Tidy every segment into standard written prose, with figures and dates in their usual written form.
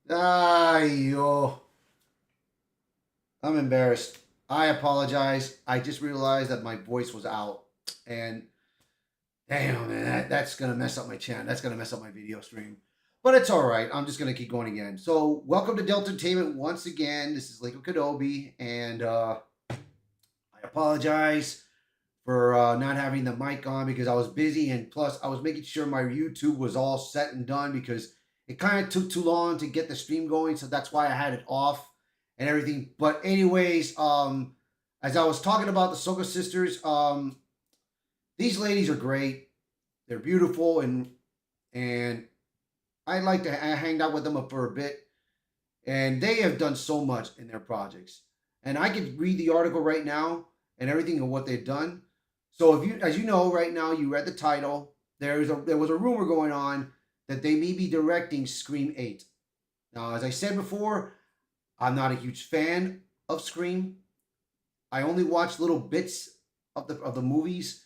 Yo. I'm embarrassed. I apologize. I just realized that my voice was out. And damn, man, that's going to mess up my channel. That's going to mess up my video stream. But it's all right. I'm just going to keep going again. So, welcome to Delta Entertainment once again. This is Lincoln Kenobi. And I apologize for not having the mic on because I was busy. And plus, I was making sure my YouTube was all set and done because it kind of took too long to get the stream going. So, that's why I had it off and everything. But anyways, as I was talking about the Soka sisters, these ladies are great. They're beautiful, and I like to hang out with them for a bit. And they have done so much in their projects. And I could read the article right now and everything of what they've done. So if you, as you know, right now you read the title. There was a rumor going on that they may be directing Scream 8. Now, as I said before, I'm not a huge fan of Scream. I only watch little bits of the movies,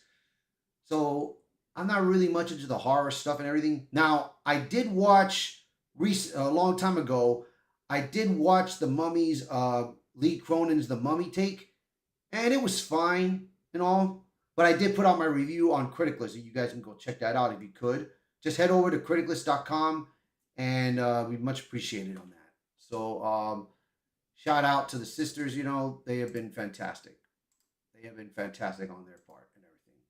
so I'm not really much into the horror stuff and everything. Now, I did watch a long time ago. I did watch the Mummy's Lee Cronin's The Mummy take, and it was fine and all. But I did put out my review on Criticlist, and you guys can go check that out if you could. Just head over to criticlist.com, and we'd much appreciated on that. So shout out to the sisters. You know, they have been fantastic. They have been fantastic on their part and everything.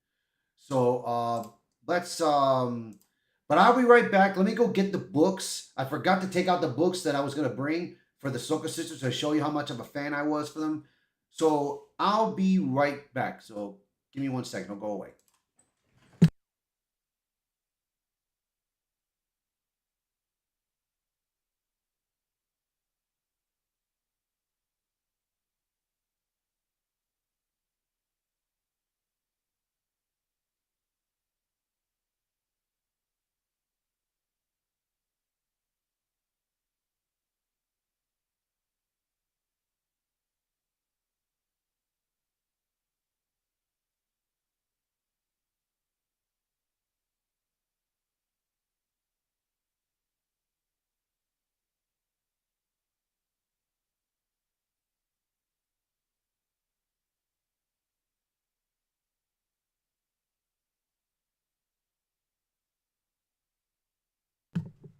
So let's but I'll be right back. Let me go get the books. I forgot to take out the books that I was gonna bring for the Soka sisters to show you how much of a fan I was for them. So I'll be right back. So give me 1 second. I'll go away.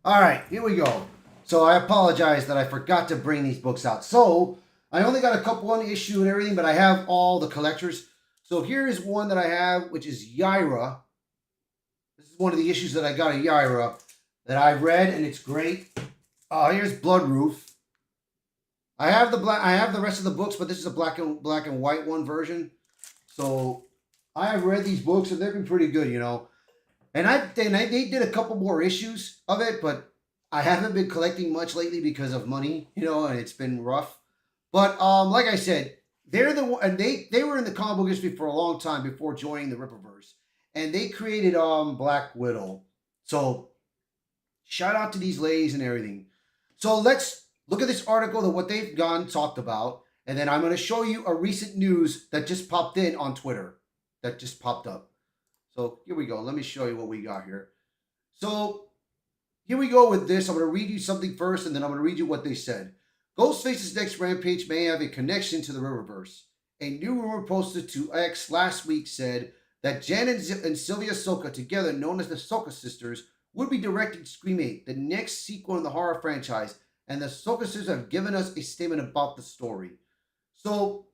All right, here we go. So I apologize that I forgot to bring these books out. So I only got a couple on the issue and everything, but I have all the collectors. So here is one that I have, which is Yaira. This is one of the issues that I got of Yaira that I read, and it's great. Here's Bloodroof. I have the rest of the books, but this is a black and white one version. So I have read these books, and they've been pretty good, you know. They did a couple more issues of it, but I haven't been collecting much lately because of money, you know, and it's been rough. But like I said, and they were in the comic book industry for a long time before joining the Rippaverse, and they created Black Widow. So shout out to these ladies and everything. So let's look at this article of what they've gone talked about, and then I'm going to show you a recent news that just popped in on Twitter, that just popped up. So here we go. Let me show you what we got here. So here we go with this. I'm going to read you something first, and then I'm going to read you what they said. Ghostface's next rampage may have a connection to the Riververse. A new rumor posted to X last week said that Jen and Sylvia Soka, together known as the Soka sisters, would be directing Scream 8, the next sequel in the horror franchise, and the Soka sisters have given us a statement about the story. So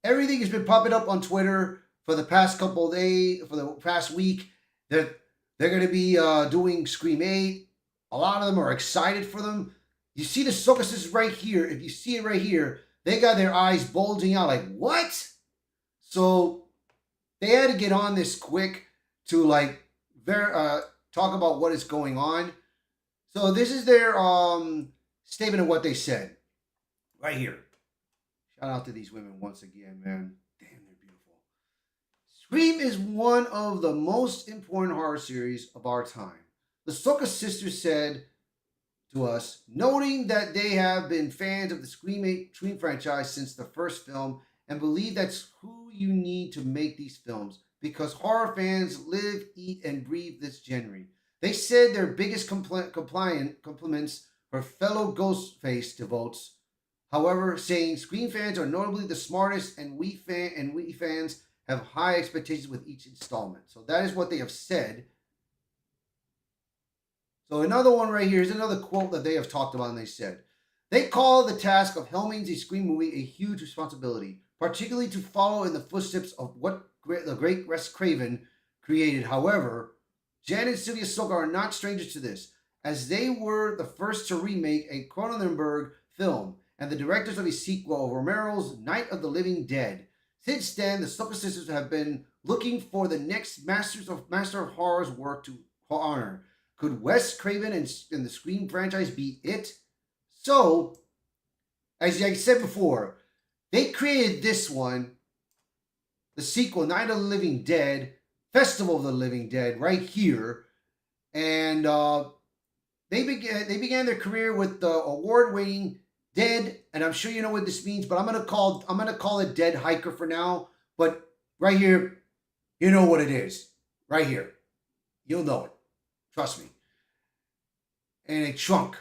everything has been popping up on Twitter for the past couple of days, for the past week, that they're going to be doing Scream 8. A lot of them are excited for them. You see the Soka sisters right here. If you see it right here, they got their eyes bulging out like, what? So they had to get on this quick to like talk about what is going on. So this is their statement of what they said right here. Shout out to these women once again, man. Damn, they're beautiful. Scream is one of the most important horror series of our time. The Soka sisters said to us, noting that they have been fans of the Scream 8 Scream franchise since the first film and believe that's who you need to make these films because horror fans live, eat, and breathe this genre. They said their biggest compliments her fellow Ghostface devotes. However, saying Scream fans are notably the smartest, and we fans have high expectations with each installment. So that is what they have said. So another one right here is another quote that they have talked about, and they said, they call the task of helming a Scream movie a huge responsibility, particularly to follow in the footsteps of what the great Wes Craven created. However, Jan and Sylvia Soka are not strangers to this, as they were the first to remake a Cronenberg film and the directors of a sequel of Romero's Night of the Living Dead. Since then, the Soka sisters have been looking for the next master of horror's work to honor. Could Wes Craven and the Scream franchise be it? So, as I said before, they created this one, the sequel, Night of the Living Dead, Festival of the Living Dead, right here, and they began their career with the award-winning Dead, and I'm sure you know what this means, but I'm gonna call it Dead Hiker for now. But right here, you know what it is. Right here, you'll know it. Trust me. And a Trunk,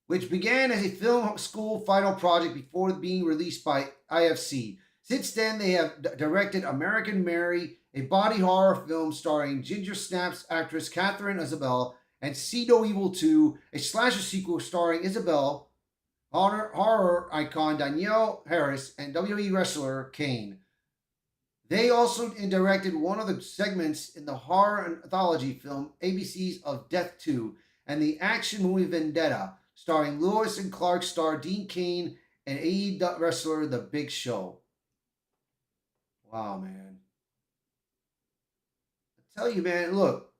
which began as a film school final project before being released by IFC. Since then, they have directed American Mary, a body horror film starring Ginger Snaps actress Katharine Isabelle, and See No Evil 2, a slasher sequel starring Isabelle, horror icon Danielle Harris, and WWE wrestler Kane. They also directed one of the segments in the horror anthology film ABC's of Death 2 and the action movie Vendetta, starring Lewis and Clark star Dean Cain and AE wrestler The Big Show. Wow, man. I tell you, man, look.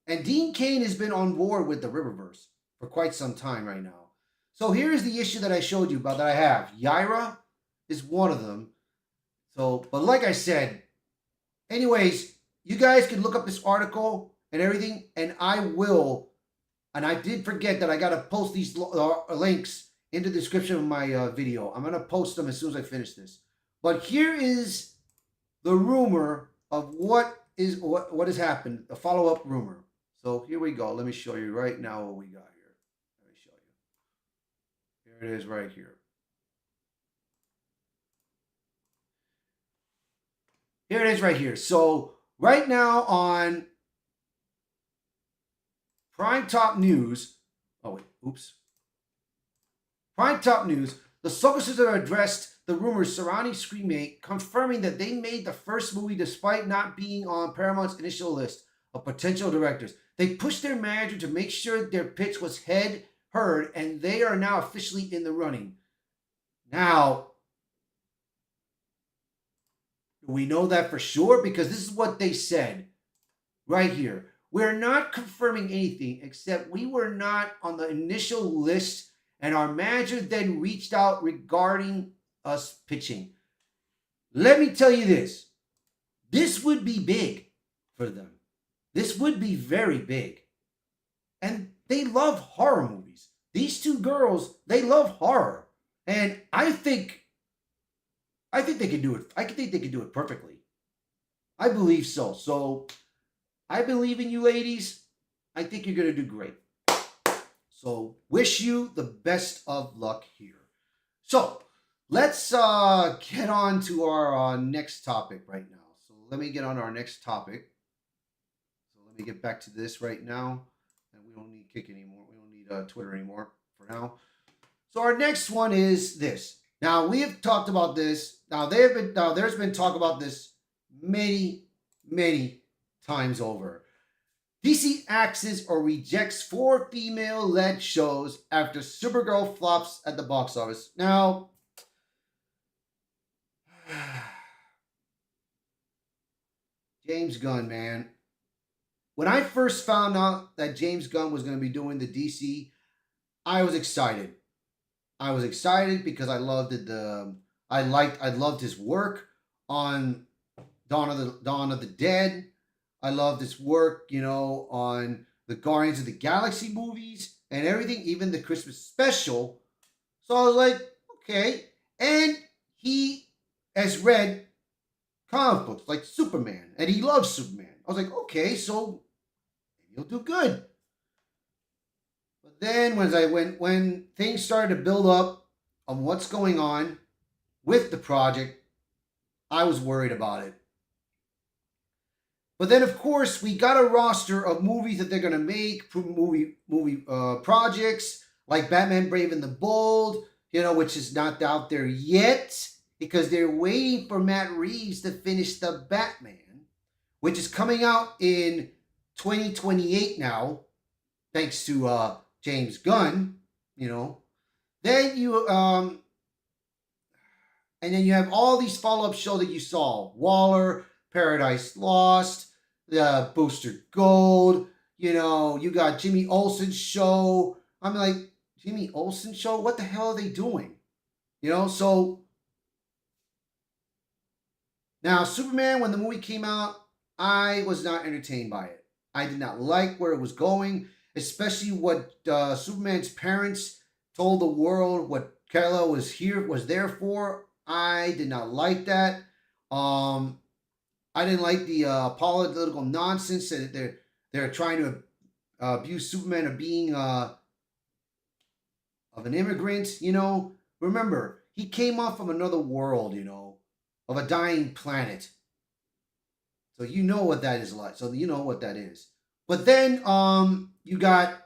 And Dean Cain has been on board with the Riververse for quite some time right now. So here's the issue that I showed you about that I have. Yaira is one of them. So, but like I said, anyways, you guys can look up this article and everything, and I will. And I did forget that I got to post these links in the description of my video. I'm going to post them as soon as I finish this. But here is the rumor of what has happened, a follow-up rumor. So here we go. Let me show you right now what we got here. Let me show you. Here it is right here. Here it is right here. So right now on Prime Top News. Oh, wait. Oops. Prime Top News. The Soka sisters addressed the rumors surrounding Scream 8, confirming that they made the first movie despite not being on Paramount's initial list of potential directors. They pushed their manager to make sure their pitch was heard, and they are now officially in the running. Now, we know that for sure because this is what they said right here. We're not confirming anything except we were not on the initial list, and our manager then reached out regarding us pitching. Let me tell you this. This would be big for them. This would be very big. And they love horror movies. These two girls, they love horror. And I think they can do it. I think they can do it perfectly. I believe so. So I believe in you ladies. I think you're going to do great. So wish you the best of luck here. So let's get on to our next topic right now. So let me get on our next topic. So let me get back to this right now. And we don't need Kick anymore. We don't need Twitter anymore for now. So our next one is this. Now we have talked about this. Now there's been talk about this many times over. DC axes or rejects 4 female-led shows after Supergirl flops at the box office. Now, James Gunn, man. When I first found out that James Gunn was going to be doing the DC, I was excited. I was excited because I loved it. I loved his work on Dawn of the Dead. I loved his work, on the Guardians of the Galaxy movies and everything, even the Christmas special. So I was like, okay. And he has read comic books like Superman, and he loves Superman. I was like, okay, so maybe he'll do good. But then when things started to build up on what's going on with the project, I was worried about it. But then, of course, we got a roster of movies that they're gonna make, movie projects like Batman: Brave and the Bold, which is not out there yet because they're waiting for Matt Reeves to finish the Batman, which is coming out in 2028 now, thanks to James Gunn. Then you have all these follow-up shows that you saw: Waller, Paradise Lost, the Booster Gold. You got Jimmy Olsen's show. I'm like, Jimmy Olsen show? What the hell are they doing? So now Superman, when the movie came out, I was not entertained by it. I did not like where it was going, especially what Superman's parents told the world what Kal-El was there for. I did not like that. I didn't like the political nonsense that they're trying to abuse Superman of being of an immigrant. Remember, he came off from another world. Of a dying planet. So you know what that is like. So you know what that is. But then you got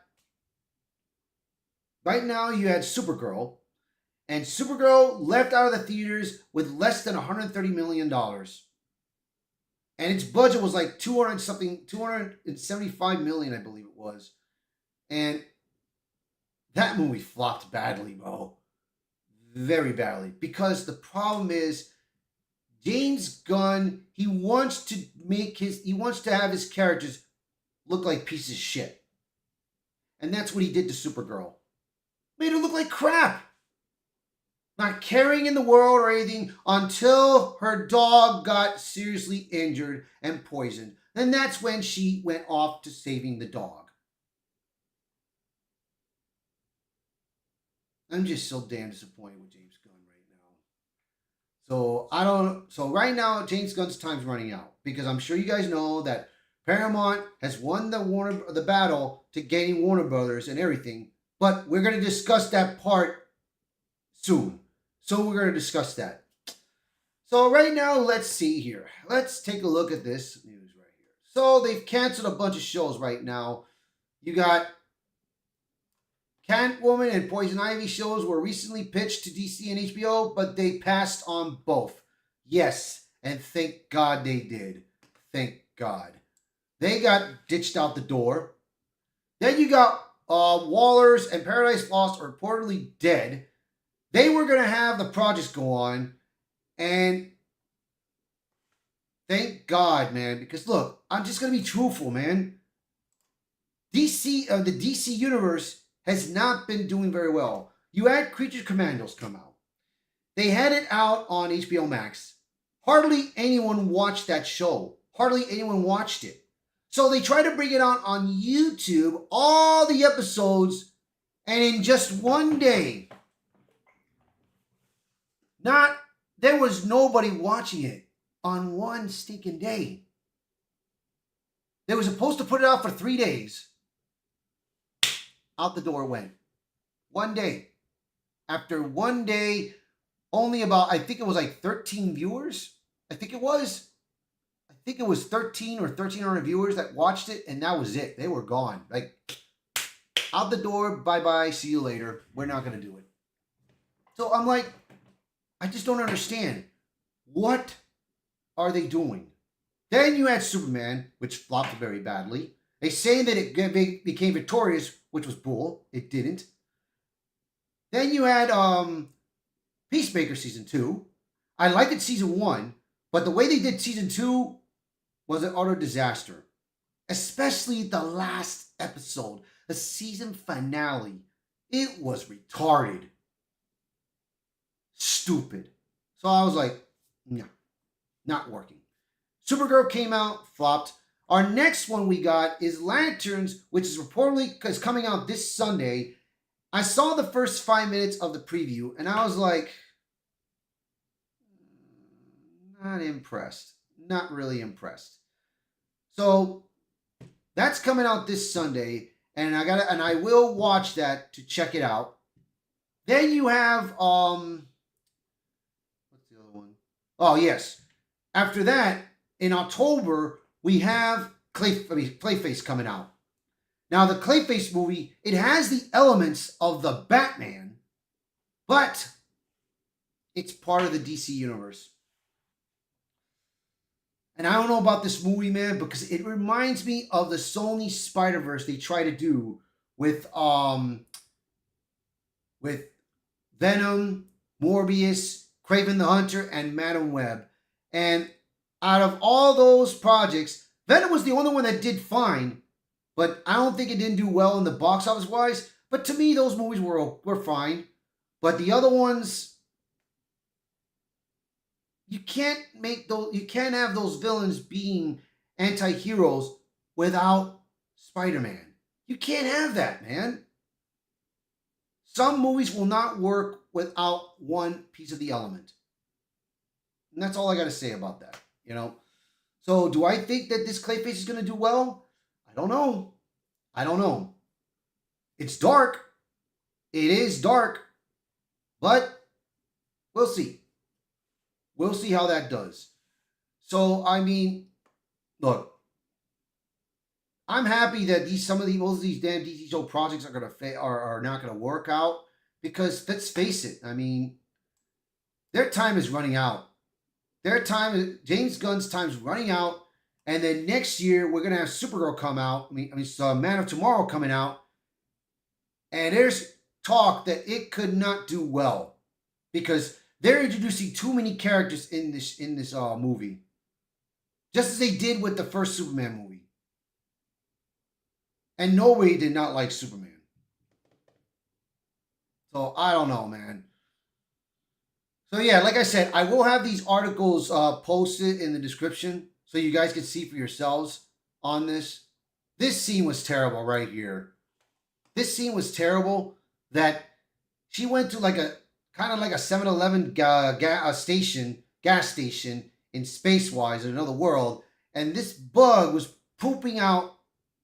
right now you had Supergirl, and Supergirl left out of the theaters with less than $130 million. And its budget was like 275 million, I believe it was. And that movie flopped badly, bro. Very badly. Because the problem is James Gunn, he wants to have his characters look like pieces of shit. And that's what he did to Supergirl. Made her look like crap. Not caring in the world or anything until her dog got seriously injured and poisoned. And that's when she went off to saving the dog. I'm just so damn disappointed with James Gunn right now. So right now James Gunn's time's running out because I'm sure you guys know that Paramount has won the battle to getting Warner Brothers and everything. But we're going to discuss that part soon. So we're going to discuss that. So right now, let's see here. Let's take a look at this news right here. So they've canceled a bunch of shows right now. You got Catwoman and Poison Ivy shows were recently pitched to DC and HBO, but they passed on both. Yes, and thank God they did. Thank God. They got ditched out the door. Then you got Waller's and Paradise Lost are reportedly dead. They were going to have the projects go on, and thank God, man, because look, I'm just going to be truthful, man. The DC universe has not been doing very well. You had Creature Commandos come out. They had it out on HBO Max. Hardly anyone watched that show. Hardly anyone watched it. So they tried to bring it out on YouTube, all the episodes, and in just one day, there was nobody watching it on one stinking day. They were supposed to put it out for 3 days. Out the door went. 1 day. After 1 day, only about, I think it was like 13 viewers. I think it was 13 or 1,300 viewers that watched it, and that was it. They were gone. Like, out the door, bye-bye, see you later. We're not going to do it. So I'm like, I just don't understand. What are they doing? Then you had Superman, which flopped very badly. They say that it became victorious, which was bull. It didn't. Then you had Peacemaker Season 2. I liked it Season 1, but the way they did Season 2 was an utter disaster. Especially the last episode, the season finale. It was retarded. Stupid. So I was like, no, not working. Supergirl came out, flopped. Our next one we got is Lanterns, which is reportedly coming out this Sunday. I saw the first 5 minutes of the preview, and I was like, not impressed. Not really impressed. So that's coming out this Sunday. and I will watch that to check it out. Then you have what's the other one? Oh yes. After that, in October, we have Clayface coming out. Now the Clayface movie, it has the elements of the Batman, but it's part of the DC universe. And I don't know about this movie, man, because it reminds me of the Sony Spider-Verse they try to do with Venom, Morbius, Kraven the Hunter, and Madam Web. And out of all those projects, Venom was the only one that did fine, but I don't think it didn't do well in the box office wise. But to me, those movies were fine. But the other ones, you can't have those villains being anti-heroes without Spider-Man. You can't have that, man. Some movies will not work without one piece of the element. And that's all I got to say about that, you know. So, do I think that this Clayface is going to do well? I don't know. I don't know. It's dark. It is dark. But we'll see. We'll see how that does. So, I mean, look, I'm happy that most of these damn DC show projects are not gonna work out, because let's face it, I mean, their time is running out. James Gunn's time is running out, and then next year we're gonna have Supergirl come out. Man of Tomorrow coming out, and there's talk that it could not do well because they're introducing too many characters in this movie, just as they did with the first Superman movie. And nobody did not like Superman. So I don't know, man. So yeah, like I said, I will have these articles posted in the description so you guys can see for yourselves on this. This scene was terrible right here. This scene was terrible that she went to like a kind of like a 7-Eleven gas station in Spacewise in another world, and this bug was pooping out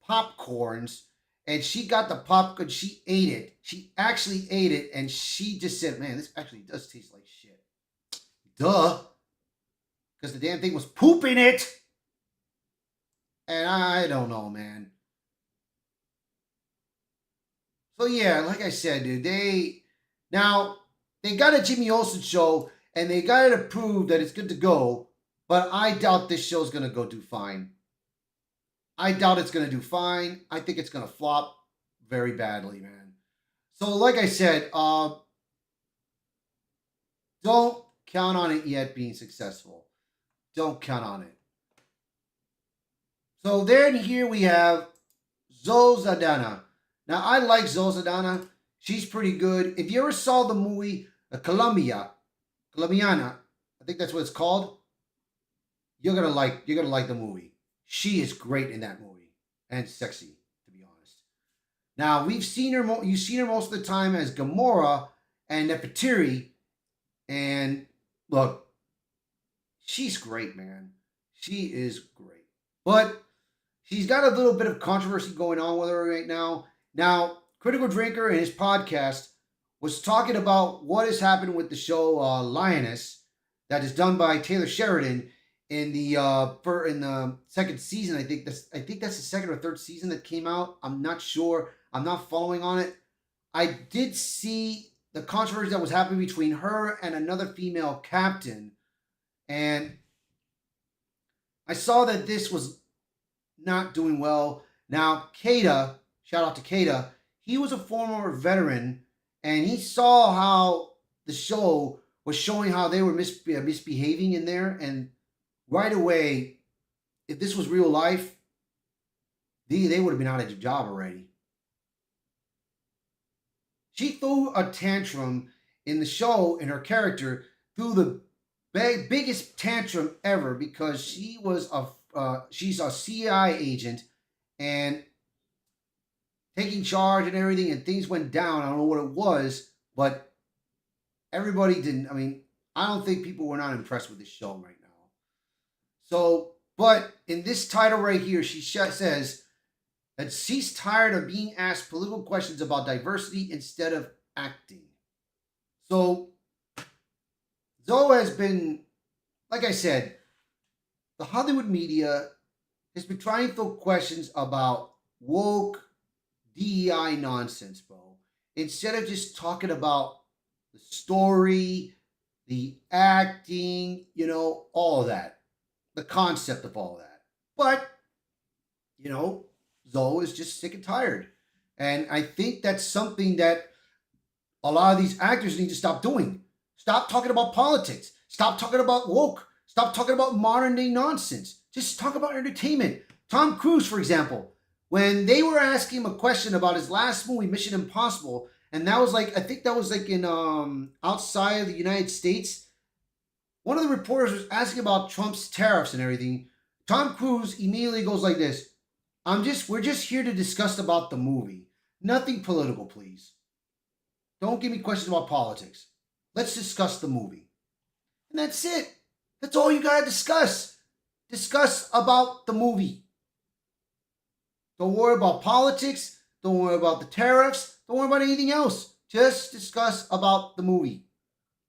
popcorns, and she got the popcorn. She ate it. She actually ate it, and she just said, "Man, this actually does taste like shit." Duh, because the damn thing was pooping it. And I don't know, man. So yeah, like I said, dude, they got a Jimmy Olsen show, and they got it approved that it's good to go, but I doubt this show's gonna go do fine. I doubt it's gonna do fine. I think it's gonna flop very badly, man. So, like I said, don't count on it yet being successful. Don't count on it. So then here we have Zoe Saldana. Now I like Zoe Saldana. She's pretty good. If you ever saw the movie Colombiana, I think that's what it's called. You're gonna like the movie. She is great in that movie and sexy, to be honest. Now you've seen her most of the time as Gamora and Nefertiti, and look, she's great, man. She is great, but she's got a little bit of controversy going on with her right now. Now, Critical Drinker in his podcast was talking about what has happened with the show Lioness, that is done by Taylor Sheridan in the second season. I think that's the second or third season that came out. I'm not sure. I'm not following on it. I did see the controversy that was happening between her and another female captain, and I saw that this was not doing well. Now, Kata, shout out to Kata, he was a former veteran, and he saw how the show was showing how they were misbehaving in there, and right away, if this was real life, they would have been out of a job already. She threw a tantrum in the show, in her character, threw the biggest tantrum ever, because she's a CIA agent and taking charge and everything, and things went down. I don't know what it was, but everybody didn't. I mean, I don't think people were not impressed with this show right now. So, but in this title right here, she says that she's tired of being asked political questions about diversity instead of acting. So Zoe has been, like I said, the Hollywood media has been trying to throw questions about woke DEI nonsense, bro. Instead of just talking about the story, the acting, all of that, the concept of all of that. But, you know, Zoe is just sick and tired. And I think that's something that a lot of these actors need to stop doing. Stop talking about politics. Stop talking about woke. Stop talking about modern day nonsense. Just talk about entertainment. Tom Cruise, for example, when they were asking him a question about his last movie, Mission Impossible, and that was like, I think that was like in outside of the United States. One of the reporters was asking about Trump's tariffs and everything. Tom Cruise immediately goes like this: we're just here to discuss about the movie. Nothing political, please. Don't give me questions about politics. Let's discuss the movie. And that's it. That's all you gotta discuss. Discuss about the movie. Don't worry about politics. Don't worry about the tariffs. Don't worry about anything else. Just discuss about the movie.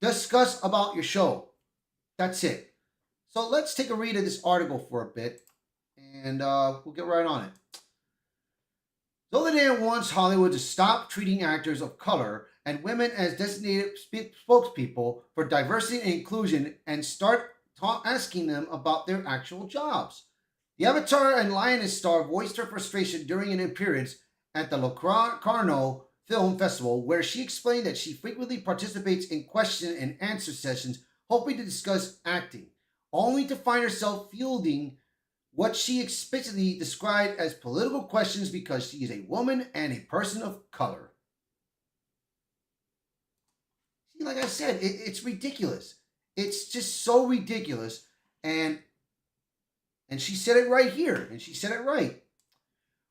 Discuss about your show. That's it. So let's take a read of this article for a bit, and we'll get right on it. Zoldan wants Hollywood to stop treating actors of color and women as designated spokespeople for diversity and inclusion and start asking them about their actual jobs. The Avatar and Lioness star voiced her frustration during an appearance at the Locarno Film Festival, where she explained that she frequently participates in question and answer sessions hoping to discuss acting, only to find herself fielding what she explicitly described as political questions because she is a woman and a person of color. See, like I said, it's ridiculous. It's just so ridiculous. And she said it right here, and she said it right.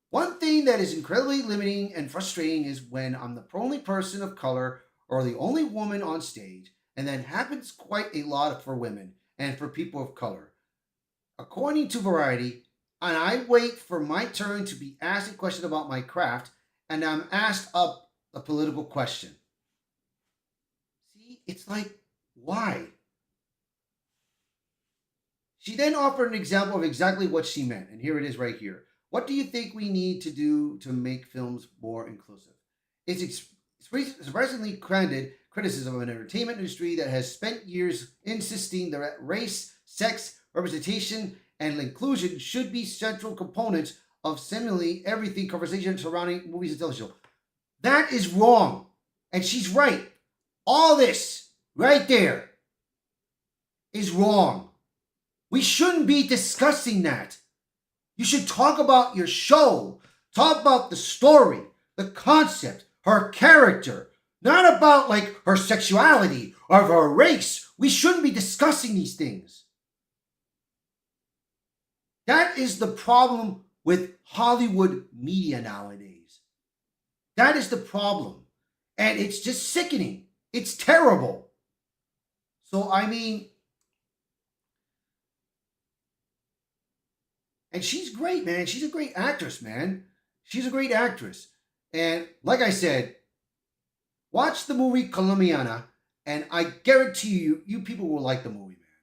One thing that is incredibly limiting and frustrating is when I'm the only person of color or the only woman on stage, and that happens quite a lot for women and for people of color. According to Variety, and I wait for my turn to be asked a question about my craft, and I'm asked up a political question. See, it's like, why? She then offered an example of exactly what she meant, and here it is right here. What do you think we need to do to make films more inclusive? It's surprisingly candid criticism of an entertainment industry that has spent years insisting that race, sex, representation, and inclusion should be central components of seemingly everything conversation surrounding movies and television. That is wrong. And she's right. All this right there is wrong. We shouldn't be discussing that. You should talk about your show. Talk about the story, the concept, her character. Not about like her sexuality or her race. We shouldn't be discussing these things. That is the problem with Hollywood media nowadays. That is the problem. And it's just sickening. It's terrible. So, I mean, and she's great, man. She's a great actress, man. She's a great actress. And like I said, watch the movie Colombiana, and I guarantee you, you people will like the movie, man.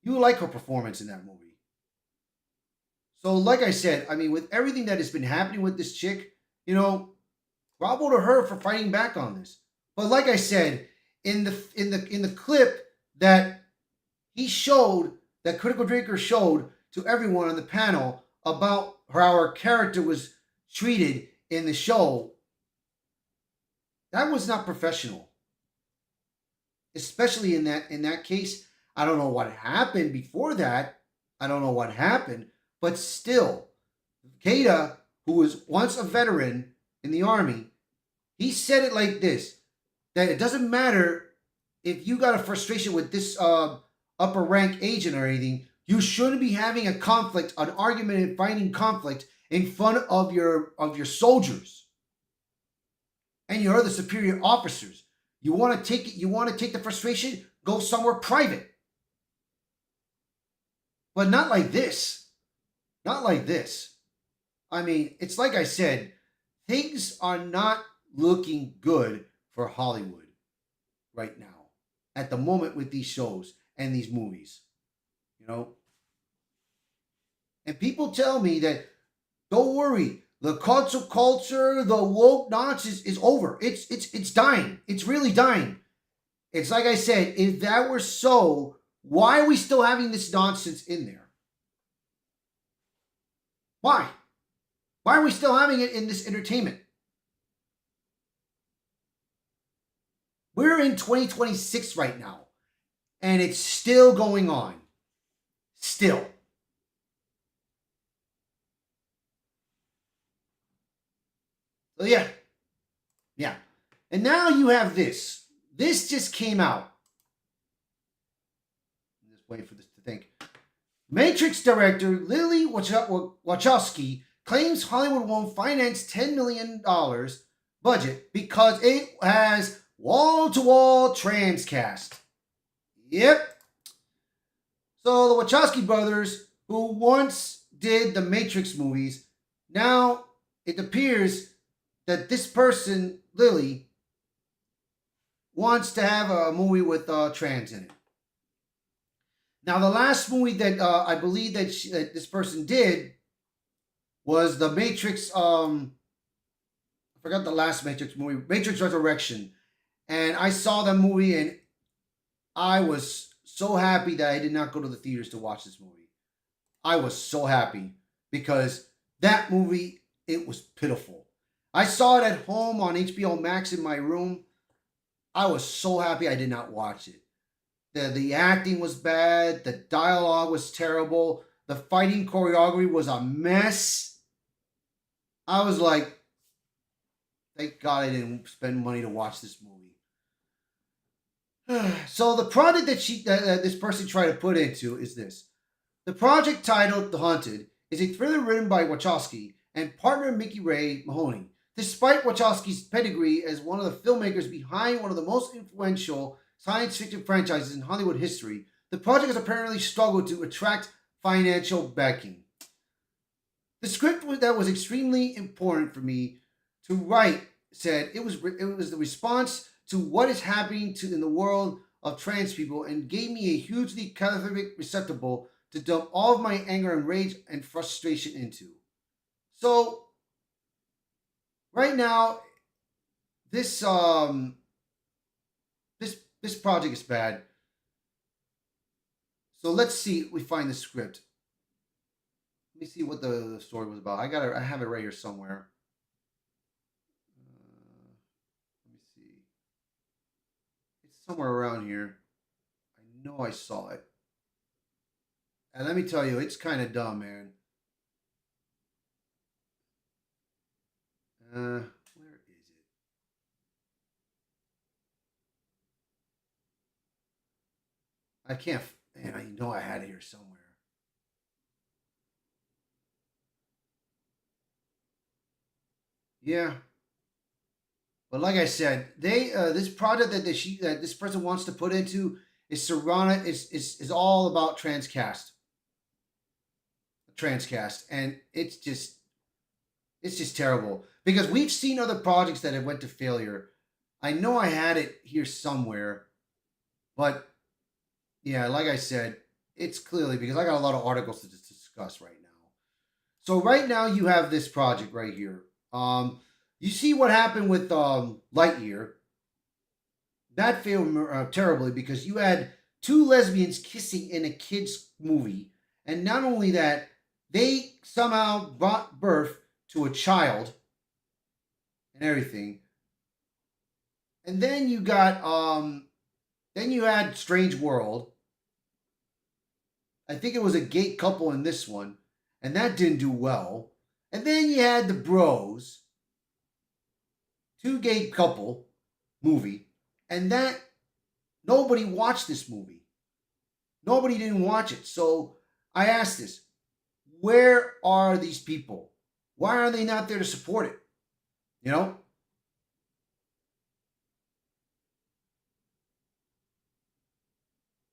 You will like her performance in that movie. So, like I said, I mean, with everything that has been happening with this chick, bravo to her for fighting back on this. But like I said, in the clip that he showed, that Critical Drinker showed to everyone on the panel about how her character was treated in the show, that was not professional. Especially in that case, I don't know what happened before that. I don't know what happened, but still, Keita, who was once a veteran in the Army, he said it like this, that it doesn't matter if you got a frustration with this upper rank agent or anything, you shouldn't be having a conflict, an argument and finding conflict in front of your soldiers and your other superior officers. You want to take it, you want to take the frustration, go somewhere private. But not like this. Not like this. I mean, it's like I said, things are not looking good for Hollywood right now at the moment with these shows and these movies, you know? And people tell me that don't worry, the cancel culture, the woke nonsense is over. It's dying. It's really dying. It's like I said, if that were so, why are we still having this nonsense in there? Why? Why are we still having it in this entertainment? We're in 2026 right now, and it's still going on. Still. So yeah. Yeah. And now you have this. This just came out. I'm just waiting for this to think. Matrix director Lily Wachowski claims Hollywood won't finance $10 million budget because it has wall to wall trans cast. Yep. So the Wachowski brothers, who once did the Matrix movies, now it appears that this person, Lily, wants to have a movie with trans in it. Now, the last movie that I believe that this person did was the Matrix. I forgot the last Matrix movie, Matrix Resurrection, and I saw that movie and I was so happy that I did not go to the theaters to watch this movie. I was so happy because that movie, it was pitiful. I saw it at home on HBO Max in my room. I was so happy I did not watch it. The acting was bad. The dialogue was terrible. The fighting choreography was a mess. I was like, thank God I didn't spend money to watch this movie. So the project that this person tried to put into is this. The project titled The Hunted is a thriller written by Wachowski and partner Mickey Ray Mahoney. Despite Wachowski's pedigree as one of the filmmakers behind one of the most influential science fiction franchises in Hollywood history, the project has apparently struggled to attract financial backing. The script that was extremely important for me to write said it was the response to what is happening in the world of trans people and gave me a hugely cathartic receptacle to dump all of my anger and rage and frustration into. So right now, this this project is bad. So let's see if we find the script. Let me see what the story was about. I have it right here somewhere. Let me see. It's somewhere around here. I know I saw it. And let me tell you, it's kind of dumb, man. Where is it? I can't. Man, I know I had it here somewhere. Yeah, but like I said, they this project that this person wants to put into is surrounded is all about transcast, and it's just terrible because we've seen other projects that have went to failure. I know I had it here somewhere, but yeah, like I said, it's clearly because I got a lot of articles to discuss right now. So right now you have this project right here. You see what happened with Lightyear. That failed terribly because you had two lesbians kissing in a kids movie, and not only that, they somehow brought birth to a child and everything. And then you had Strange World. I think it was a gay couple in this one, and that didn't do well. And then you had the Bros, two gay couple movie, and that nobody watched this movie. Nobody didn't watch it. So I asked this: where are these people? Why are they not there to support it? You know.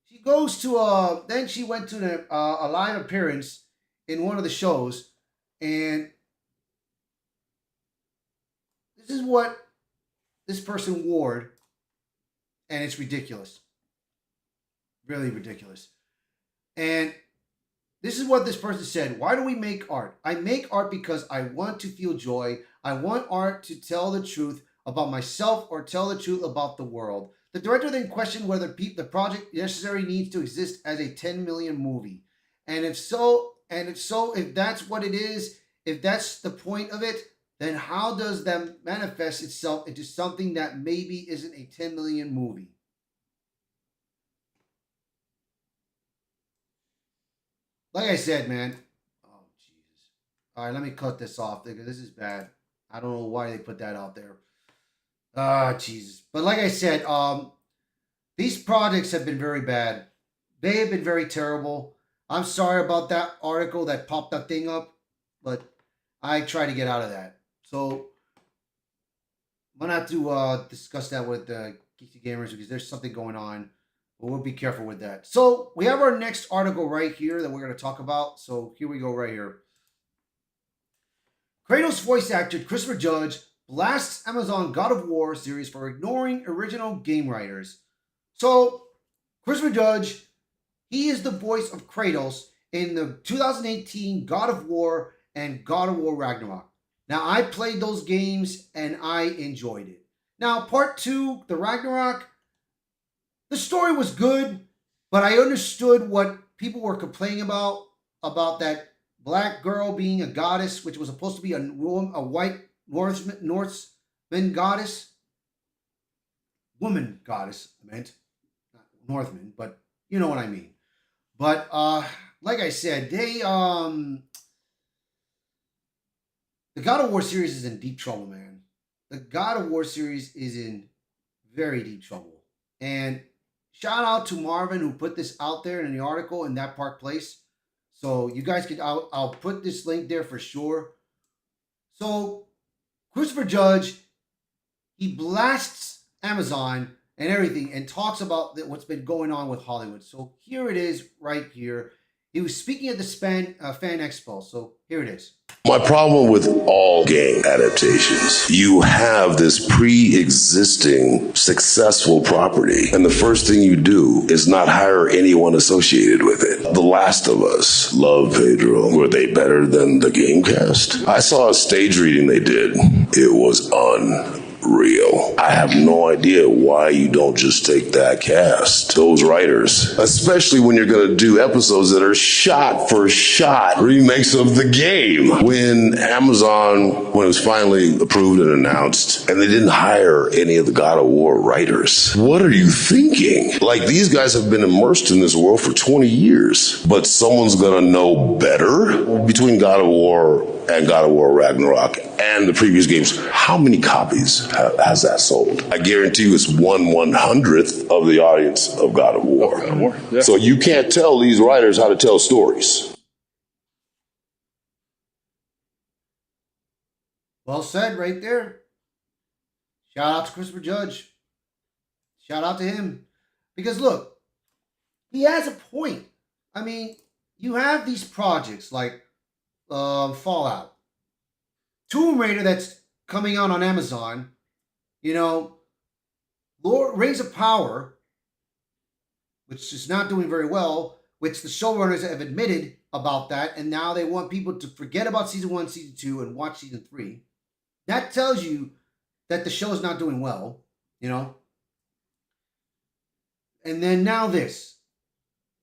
She goes to then she went to a live appearance in one of the shows, and This is what this person wore, and it's ridiculous. Really ridiculous. And this is what this person said. Why do we make art? I make art because I want to feel joy. I want art to tell the truth about myself or tell the truth about the world. The director then questioned whether the project necessarily needs to exist as a 10 million movie. And if that's what it is, if that's the point of it, then how does that manifest itself into something that maybe isn't a 10 million movie? Like I said, man. Oh, Jesus. All right, let me cut this off because this is bad. I don't know why they put that out there. Ah, Jesus. But like I said, these projects have been very bad. They have been very terrible. I'm sorry about that article that popped that thing up, but I try to get out of that. So I'm gonna have to discuss that with Geeky Gamers because there's something going on. But we'll be careful with that. So we have our next article right here that we're going to talk about. So here we go right here. Kratos voice actor Christopher Judge blasts Amazon God of War series for ignoring original game writers. So Christopher Judge, he is the voice of Kratos in the 2018 God of War and God of War Ragnarok. Now, I played those games and I enjoyed it. Now, part 2, the Ragnarok, the story was good, but I understood what people were complaining about that black girl being a goddess, which was supposed to be a white Norseman goddess. Woman goddess, I meant. Not Northman, but you know what I mean. But like I said, the God of War series is in deep trouble, man. The God of War series is in very deep trouble. And shout out to Marvin who put this out there in the article in That Park Place. So you guys can, I'll put this link there for sure. So Christopher Judge, he blasts Amazon and everything and talks about what's been going on with Hollywood. So here it is right here. He was speaking at the Fan Expo. So here it is. My problem with all game adaptations, you have this pre-existing successful property, and the first thing you do is not hire anyone associated with it. The Last of Us, love Pedro. Were they better than the game cast? I saw a stage reading they did. It was unreal. I have no idea why you don't just take that cast, those writers, especially when you're going to do episodes that are shot for shot remakes of the game. When Amazon, when it was finally approved and announced, and they didn't hire any of the God of War writers, what are you thinking? Like, these guys have been immersed in this world for 20 years, but someone's going to know better between God of War and God of War Ragnarok and the previous games. How many copies has that sold? I guarantee you it's 1/100th of the audience of God of War. God of War. Yeah. So you can't tell these writers how to tell stories. Well said right there. Shout out to Christopher Judge. Shout out to him. Because look, he has a point. I mean, you have these projects like Fallout, Tomb Raider that's coming out on Amazon, you know, Rings of Power, which is not doing very well, which the showrunners have admitted about that, and now they want people to forget about season 1, season 2, and watch season 3. That tells you that the show is not doing well, you know. And then now this.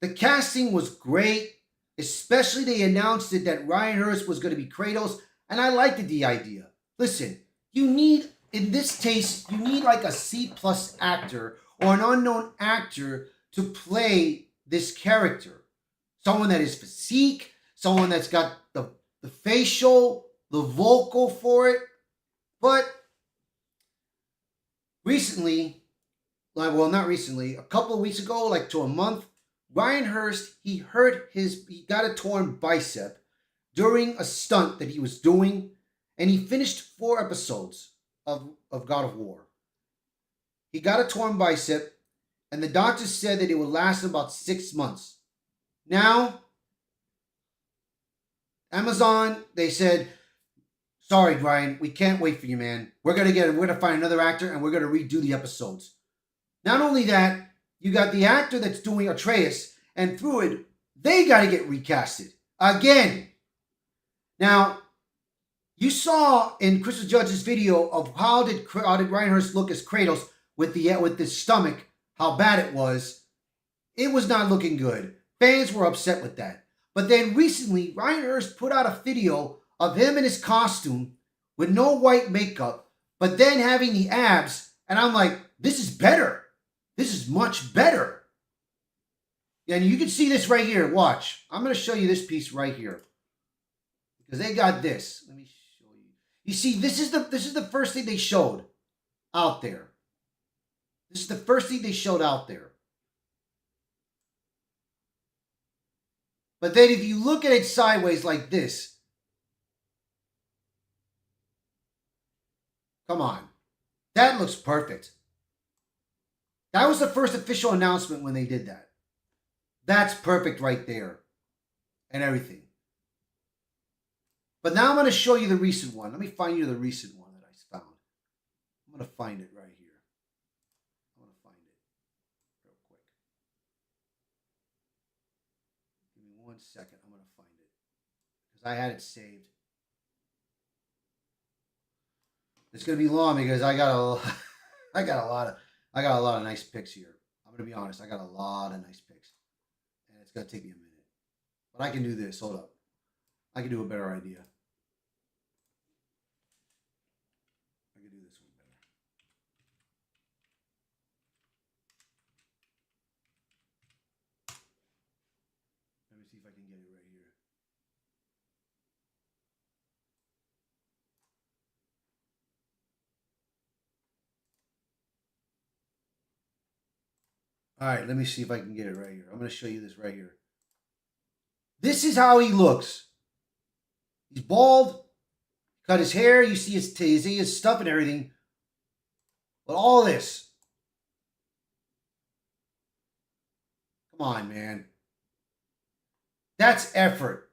The casting was great. Especially they announced it that Ryan Hurst was going to be Kratos. And I liked the idea. Listen, you need, in this case, you need like a C+ actor or an unknown actor to play this character. Someone that is physique, someone that's got the facial, the vocal for it. But recently, well, not recently, a couple of weeks ago, like to a month, Ryan Hurst, he got a torn bicep during a stunt that he was doing, and he finished 4 episodes of God of War. He got a torn bicep, and the doctors said that it would last about 6 months. Now, Amazon, they said, Sorry, Brian, we can't wait for you, man. We're gonna find another actor and we're gonna redo the episodes. Not only that, you got the actor that's doing Atreus and Druid, they gotta get recasted. Again. Now, you saw in Crystal Judge's video of how did Ryan Hurst look as Kratos with the stomach, how bad it was. It was not looking good. Fans were upset with that. But then recently, Ryan Hurst put out a video of him in his costume with no white makeup, but then having the abs, and I'm like, this is better. This is much better. And you can see this right here. Watch. I'm going to show you this piece right here. Because they got this. Let me show you. You see, this is the first thing they showed out there. This is the first thing they showed out there. But then if you look at it sideways like this, come on. That looks perfect. That was the first official announcement when they did that. That's perfect right there. And everything. But now I'm going to show you the recent one. Let me find you the recent one that I found. I'm going to find it right here. I'm going to find it real quick. Give me 1 second. I'm going to find it. Because I had it saved. It's going to be long because I got a lot of nice picks here. I'm going to be honest. I got a lot of nice picks. And it's going to take me a minute. But I can do this. Hold up. I can do a better idea. I can do this one better. Let me see if I can get it right here. All right, let me see if I can get it right here. I'm going to show you this right here. This is how he looks. He's bald, cut his hair, you see his stuff and everything. But all this. Come on, man. That's effort.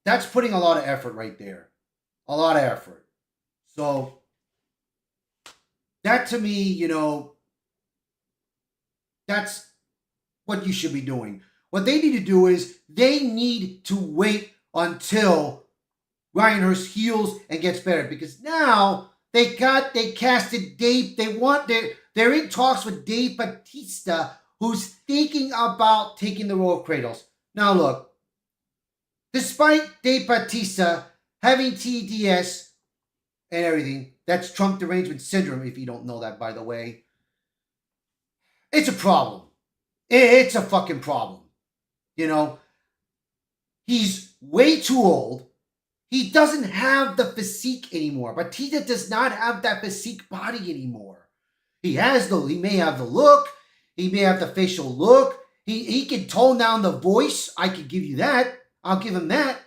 That's putting a lot of effort right there. A lot of effort. So, that to me, that's what you should be doing. What they need to do is they need to wait until Ryan Hurst heals and gets better, because now they casted Dave. They're in talks with Dave Bautista, who's thinking about taking the role of Kratos. Now look, despite Dave Bautista having TDS and everything, that's Trump derangement syndrome, if you don't know that, by the way, it's a problem. It's a fucking problem. He's way too old. He doesn't have the physique anymore. Batista does not have that physique body anymore. He may have the look. He may have the facial look. He can tone down the voice. I could give you that. I'll give him that.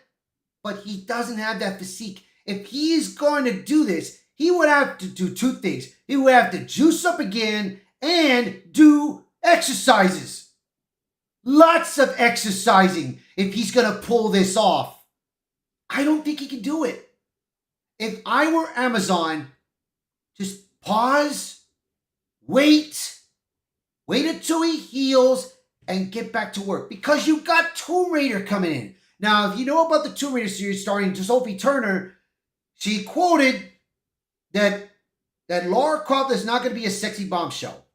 But he doesn't have that physique. If he is going to do this, he would have to do two things. He would have to juice up again and do exercises. Lots of exercising if he's going to pull this off. I don't think he can do it. If I were Amazon, just pause, wait until he heals and get back to work. Because you got Tomb Raider coming in. Now, if you know about the Tomb Raider series starring Sophie Turner, she quoted that Lara Croft is not going to be a sexy bombshell.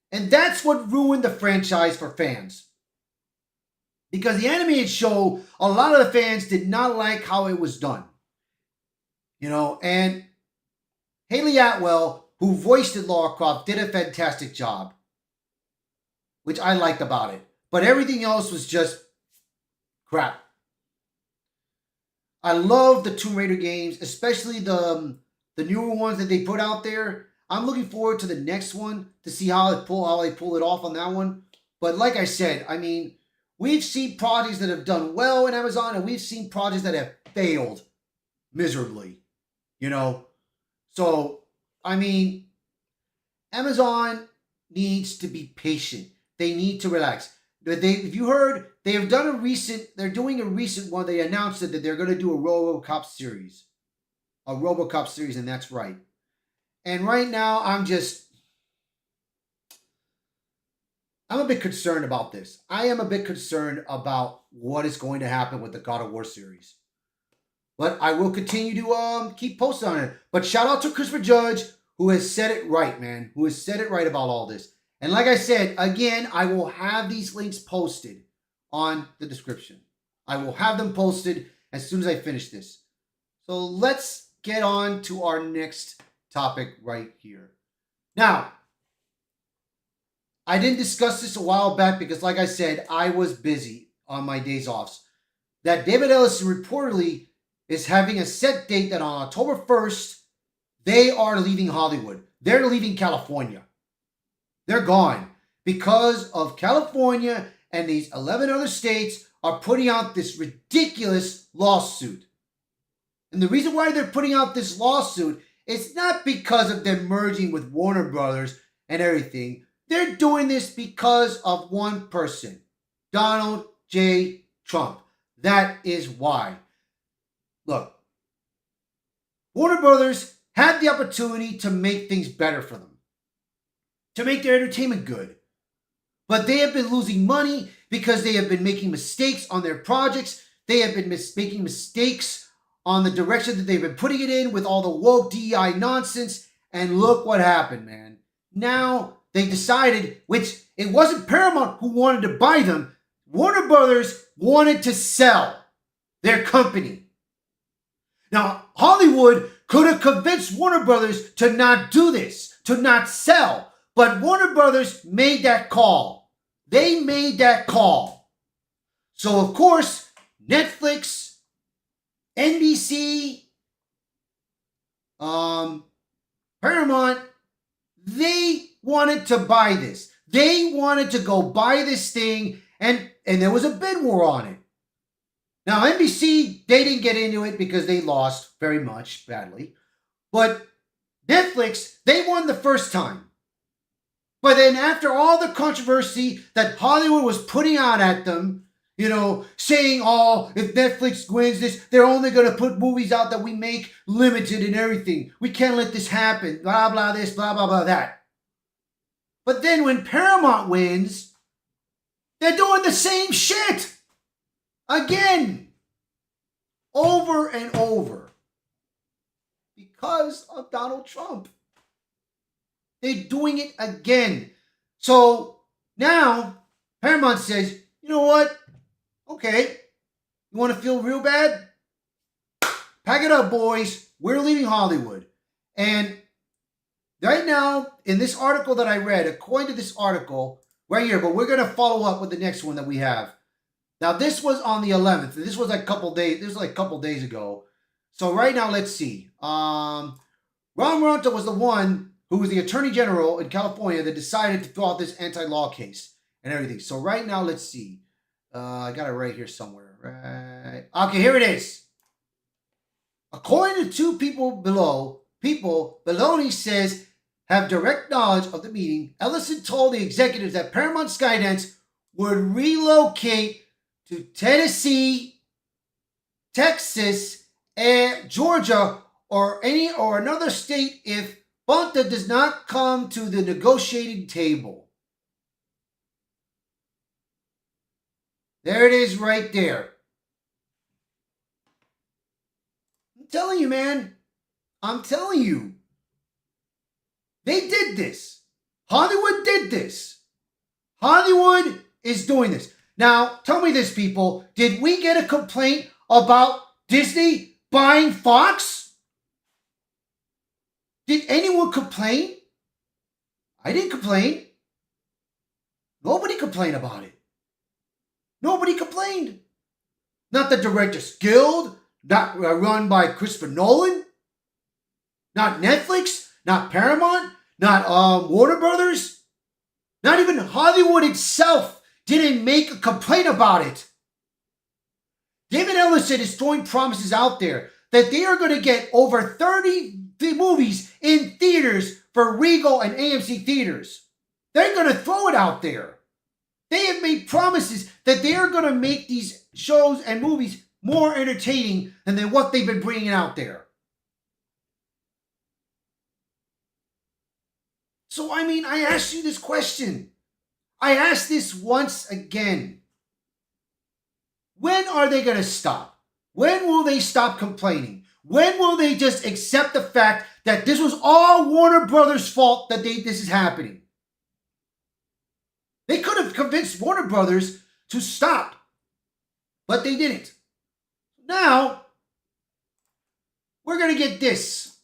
And that's what ruined the franchise for fans. Because the animated show, a lot of the fans did not like how it was done. And Haley Atwell, who voiced Lara Croft, did a fantastic job. Which I liked about it. But everything else was just crap. I love the Tomb Raider games, especially the newer ones that they put out there. I'm looking forward to the next one to see how they pull it off on that one. But like I said, we've seen projects that have done well in Amazon, and we've seen projects that have failed miserably. So Amazon needs to be patient. They need to relax. if you heard, they have done a recent. They're doing a recent one. They announced that they're going to do a RoboCop series, and that's right. And right now, I'm a bit concerned about this. I am a bit concerned about what is going to happen with the God of War series. But I will continue to keep posting on it. But shout out to Christopher Judge, who has said it right, man. Who has said it right about all this. And like I said, again, I will have these links posted on the description. I will have them posted as soon as I finish this. So let's get on to our next topic right here. Now, I didn't discuss this a while back because, like I said, I was busy on my days off. That David Ellison reportedly is having a set date that on October 1st, they are leaving Hollywood. They're leaving California. They're gone because of California and these 11 other states are putting out this ridiculous lawsuit. And the reason why they're putting out this lawsuit is not because of them merging with Warner Brothers and everything. They're doing this because of one person, Donald J. Trump. That is why. Look, Warner Brothers had the opportunity to make things better for them, to make their entertainment good. But they have been losing money because they have been making mistakes on their projects. They have been making mistakes on the direction that they've been putting it in with all the woke DEI nonsense. And look what happened, man. Now they decided, which it wasn't Paramount who wanted to buy them. Warner Brothers wanted to sell their company. Now, Hollywood could have convinced Warner Brothers to not do this, to not sell. But Warner Brothers made that call. They made that call. So, of course, Netflix, NBC, Paramount, they wanted to buy this. They wanted to go buy this thing, and there was a bid war on it. Now, NBC, they didn't get into it because they lost very much, badly. But Netflix, they won the first time. But then after all the controversy that Hollywood was putting out at them, you know, saying, oh, if Netflix wins this, they're only going to put movies out that we make limited and everything. We can't let this happen. Blah, blah, this, blah, blah, blah, that. But then when Paramount wins, they're doing the same shit. Again. Over and over. Because of Donald Trump. They're doing it again. So now Paramount says, you know what? Okay. You want to feel real bad? Pack it up, boys. We're leaving Hollywood. And right now, in this article that I read, according to this article, right here, but we're going to follow up with the next one that we have. Now, this was on the 11th. This was like a couple days ago. So right now, let's see. Ron Ronto was the one who was the attorney general in California that decided to throw out this anti-law case and everything. So right now, let's see. I got it right here somewhere. Right. Okay, here it is. According to two people, Beloni says have direct knowledge of the meeting. Ellison told the executives that Paramount Skydance would relocate to Tennessee, Texas, and Georgia, or another state if Bonta does not come to the negotiating table. There it is right there. I'm telling you, man. I'm telling you. They did this. Hollywood did this. Hollywood is doing this. Now, tell me this, people. Did we get a complaint about Disney buying Fox? Did anyone complain? I didn't complain. Nobody complained about it. Nobody complained. Not the Directors Guild, not run by Christopher Nolan, not Netflix, not Paramount, not Warner Brothers, not even Hollywood itself didn't make a complaint about it. David Ellison is throwing promises out there that they are going to get over 30 movies in theaters for Regal and AMC theaters. They're going to throw it out there. They have made promises that they are going to make these shows and movies more entertaining than what they've been bringing out there. So, I mean, I asked you this question. I asked this once again. When are they going to stop? When will they stop complaining? When will they just accept the fact that this was all Warner Brothers' fault that this is happening? They could have convinced Warner Brothers to stop, but they didn't. Now, we're going to get this.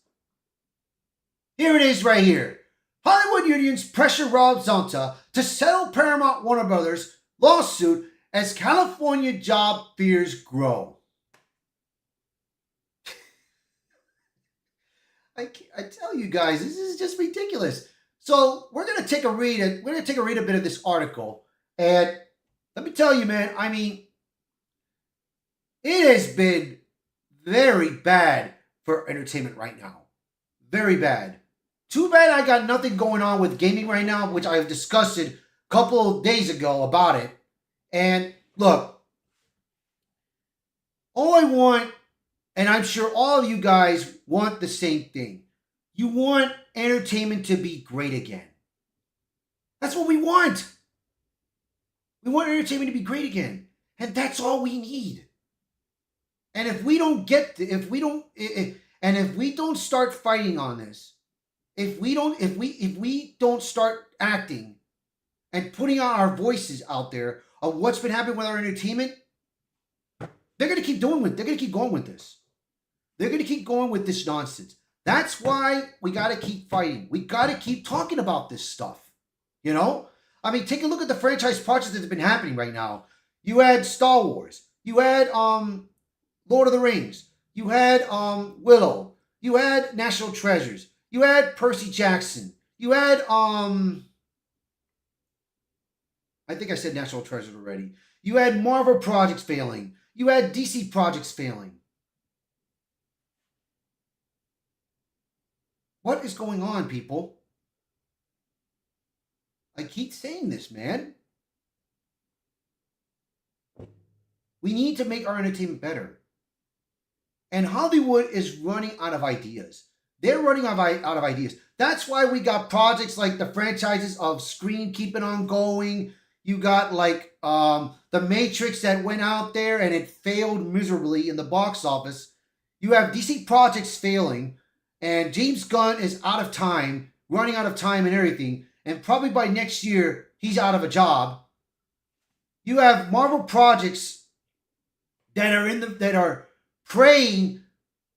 Here it is right here. Hollywood unions pressure Rob Zonta to settle Paramount Warner Brothers lawsuit as California job fears grow. I tell you guys, this is just ridiculous. So we're gonna take a read. We're gonna take a read a bit of this article, and let me tell you, man. I mean, it has been very bad for entertainment right now. Very bad. Too bad I got nothing going on with gaming right now, which I've discussed it a couple of days ago about it. And look, all I want, and I'm sure all of you guys want the same thing. You want entertainment to be great again. That's what we want. We want entertainment to be great again. And that's all we need. And if we don't if we don't start fighting on this, if we don't start acting and putting our voices out there of what's been happening with our entertainment, they're gonna keep going with this. They're gonna keep going with this nonsense. That's why we gotta keep fighting. We gotta keep talking about this stuff. You know? I mean, take a look at the franchise projects that have been happening right now. You had Star Wars. You had Lord of the Rings. You had Willow. You had National Treasures. You had Percy Jackson. You had I think I said National Treasures already. You had Marvel projects failing. You had DC projects failing. What is going on, people? I keep saying this, man. We need to make our entertainment better. And Hollywood is running out of ideas. They're running out of ideas. That's why we got projects like the franchises of Scream keeping on going. You got like The Matrix that went out there and it failed miserably in the box office. You have DC projects failing. And James Gunn is out of time, running out of time and everything. And probably by next year, he's out of a job. You have Marvel projects that are praying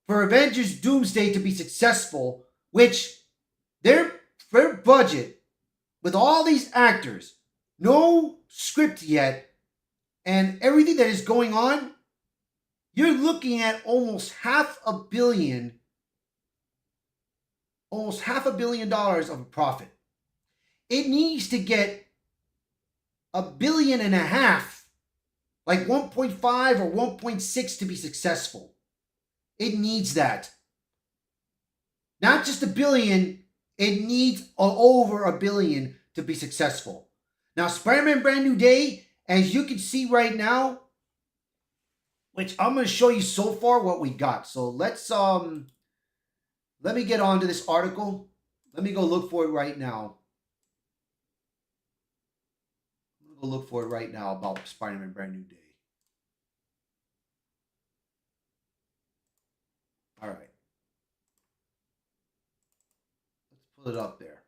for Avengers Doomsday to be successful, which their budget, with all these actors, no script yet, and everything that is going on, you're looking at almost half a billion dollars of a profit. It needs to get $1.5 billion, like 1.5 or 1.6 to be successful. It needs that. Not just $1 billion, it needs over $1 billion to be successful. Now, Spider-Man Brand New Day, as you can see right now, which I'm going to show you so far what we got. So let's let me get on to this article. Let me go look for it right now. I'm going to go look for it right now about Spider-Man Brand New Day. All right. Let's pull it up there.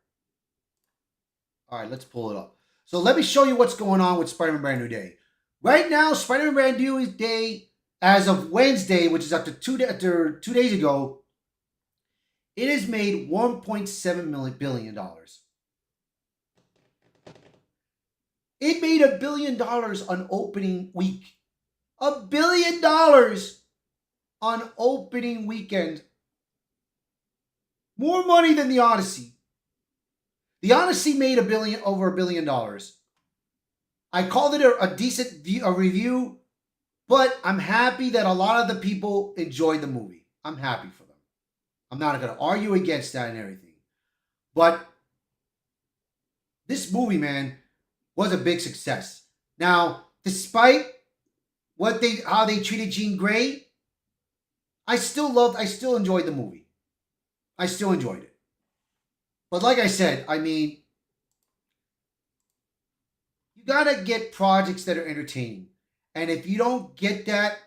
All right, let's pull it up. So let me show you what's going on with Spider-Man Brand New Day. Right now, Spider-Man Brand New Day, as of Wednesday, which is after 2 days ago, it has made $1.7 billion. It made $1 billion on opening week. $1 billion on opening weekend. More money than The Odyssey. The Odyssey made over $1 billion. I called it a decent review, but I'm happy that a lot of the people enjoyed the movie. I'm happy for them. I'm not going to argue against that and everything. But this movie, man, was a big success. Now, despite how they treated Jean Grey, I still enjoyed the movie. I still enjoyed it. But like I said, I mean, you gotta get projects that are entertaining. And if you don't get that,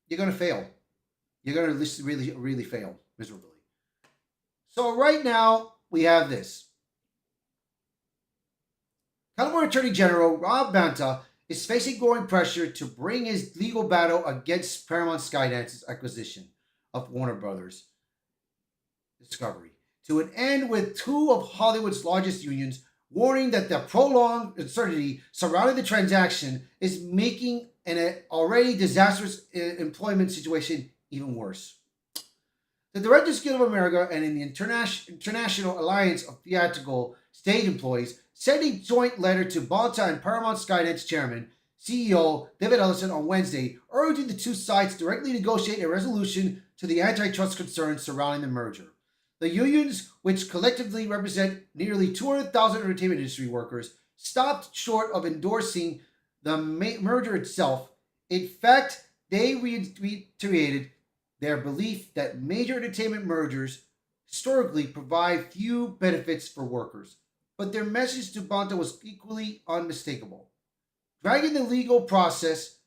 you're gonna fail. You're gonna really, really fail miserably. So right now we have this. California Attorney General Rob Bonta is facing growing pressure to bring his legal battle against Paramount Skydance's acquisition of Warner Brothers Discovery to an end, with two of Hollywood's largest unions warning that the prolonged uncertainty surrounding the transaction is making an already disastrous employment situation even worse. The Directors Guild of America and in the International Alliance of Theatrical Stage Employees sent a joint letter to Bonta and Paramount Skydance Chairman, CEO David Ellison on Wednesday, urging the two sides directly negotiate a resolution to the antitrust concerns surrounding the merger. The unions, which collectively represent nearly 200,000 entertainment industry workers, stopped short of endorsing the merger itself. In fact, they reiterated their belief that major entertainment mergers historically provide few benefits for workers, but their message to Bonta was equally unmistakable. Dragging the legal process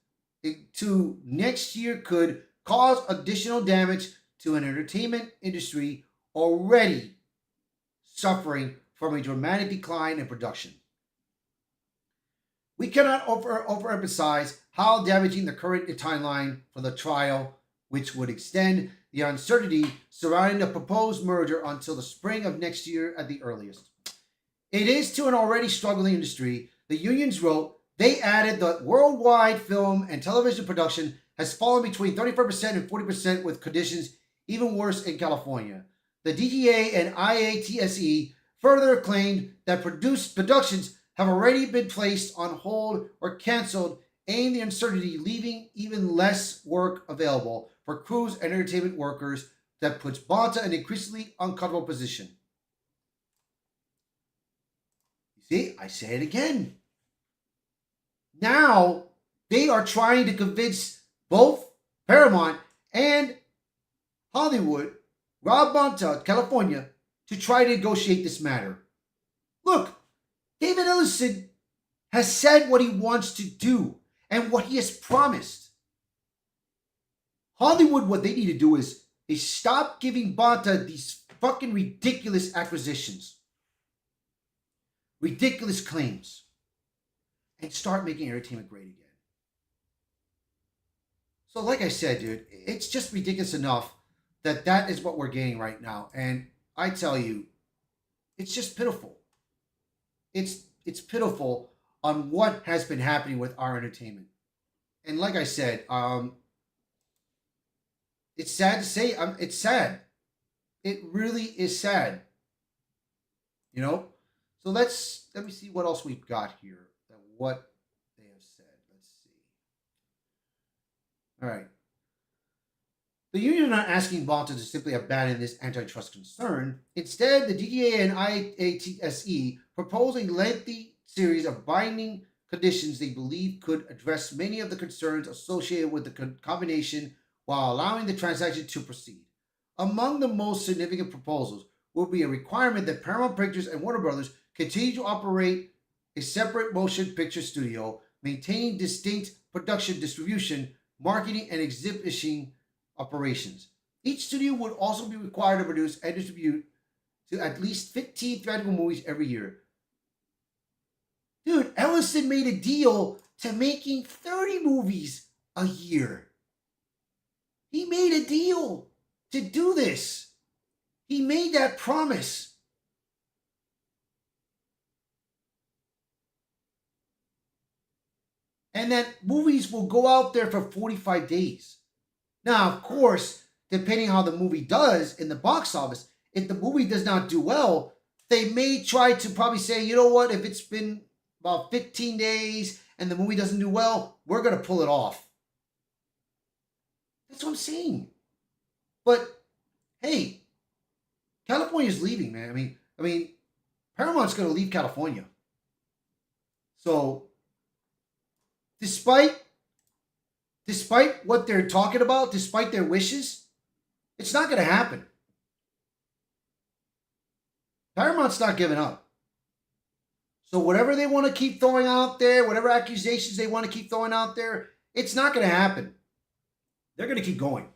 to next year could cause additional damage to an entertainment industry already suffering from a dramatic decline in production. We cannot overemphasize how damaging the current timeline for the trial, which would extend the uncertainty surrounding the proposed merger until the spring of next year at the earliest. It is to an already struggling industry, the unions wrote. They added that worldwide film and television production has fallen between 35% and 40%, with conditions even worse in California. The DGA and IATSE further claimed that productions have already been placed on hold or canceled, aiming the uncertainty, leaving even less work available for crews and entertainment workers. That puts Bonta in an increasingly uncomfortable position. You see, I say it again. Now they are trying to convince both Paramount and Hollywood, Rob Bonta, California, to try to negotiate this matter. Look, David Ellison has said what he wants to do and what he has promised. Hollywood, what they need to do is stop giving Bonta these fucking ridiculous acquisitions, ridiculous claims, and start making entertainment great again. So like I said, dude, it's just ridiculous enough that is what we're getting right now. And I tell you, it's just pitiful. It's pitiful on what has been happening with our entertainment. And like I said, it's sad to say, it's sad. It really is sad. You know? So let me see what else we've got here. What they have said. Let's see. All right. The union are not asking Bonta to simply abandon this antitrust concern. Instead, the DGA and IATSE propose a lengthy series of binding conditions they believe could address many of the concerns associated with the combination while allowing the transaction to proceed. Among the most significant proposals will be a requirement that Paramount Pictures and Warner Brothers continue to operate a separate motion picture studio, maintaining distinct production, distribution, marketing, and exhibition operations. Each studio would also be required to produce and distribute to at least 15 theatrical movies every year. Dude, Ellison made a deal to making 30 movies a year. He made a deal to do this. He made that promise. And that movies will go out there for 45 days. Now, of course, depending how the movie does in the box office, if the movie does not do well, they may try to probably say, you know what, if it's been about 15 days and the movie doesn't do well, we're going to pull it off. That's what I'm saying. But, hey, California's leaving, man. I mean, Paramount's going to leave California. So, despite what they're talking about, despite their wishes, it's not going to happen. Paramount's not giving up. So whatever they want to keep throwing out there, whatever accusations they want to keep throwing out there, it's not going to happen. They're going to keep going.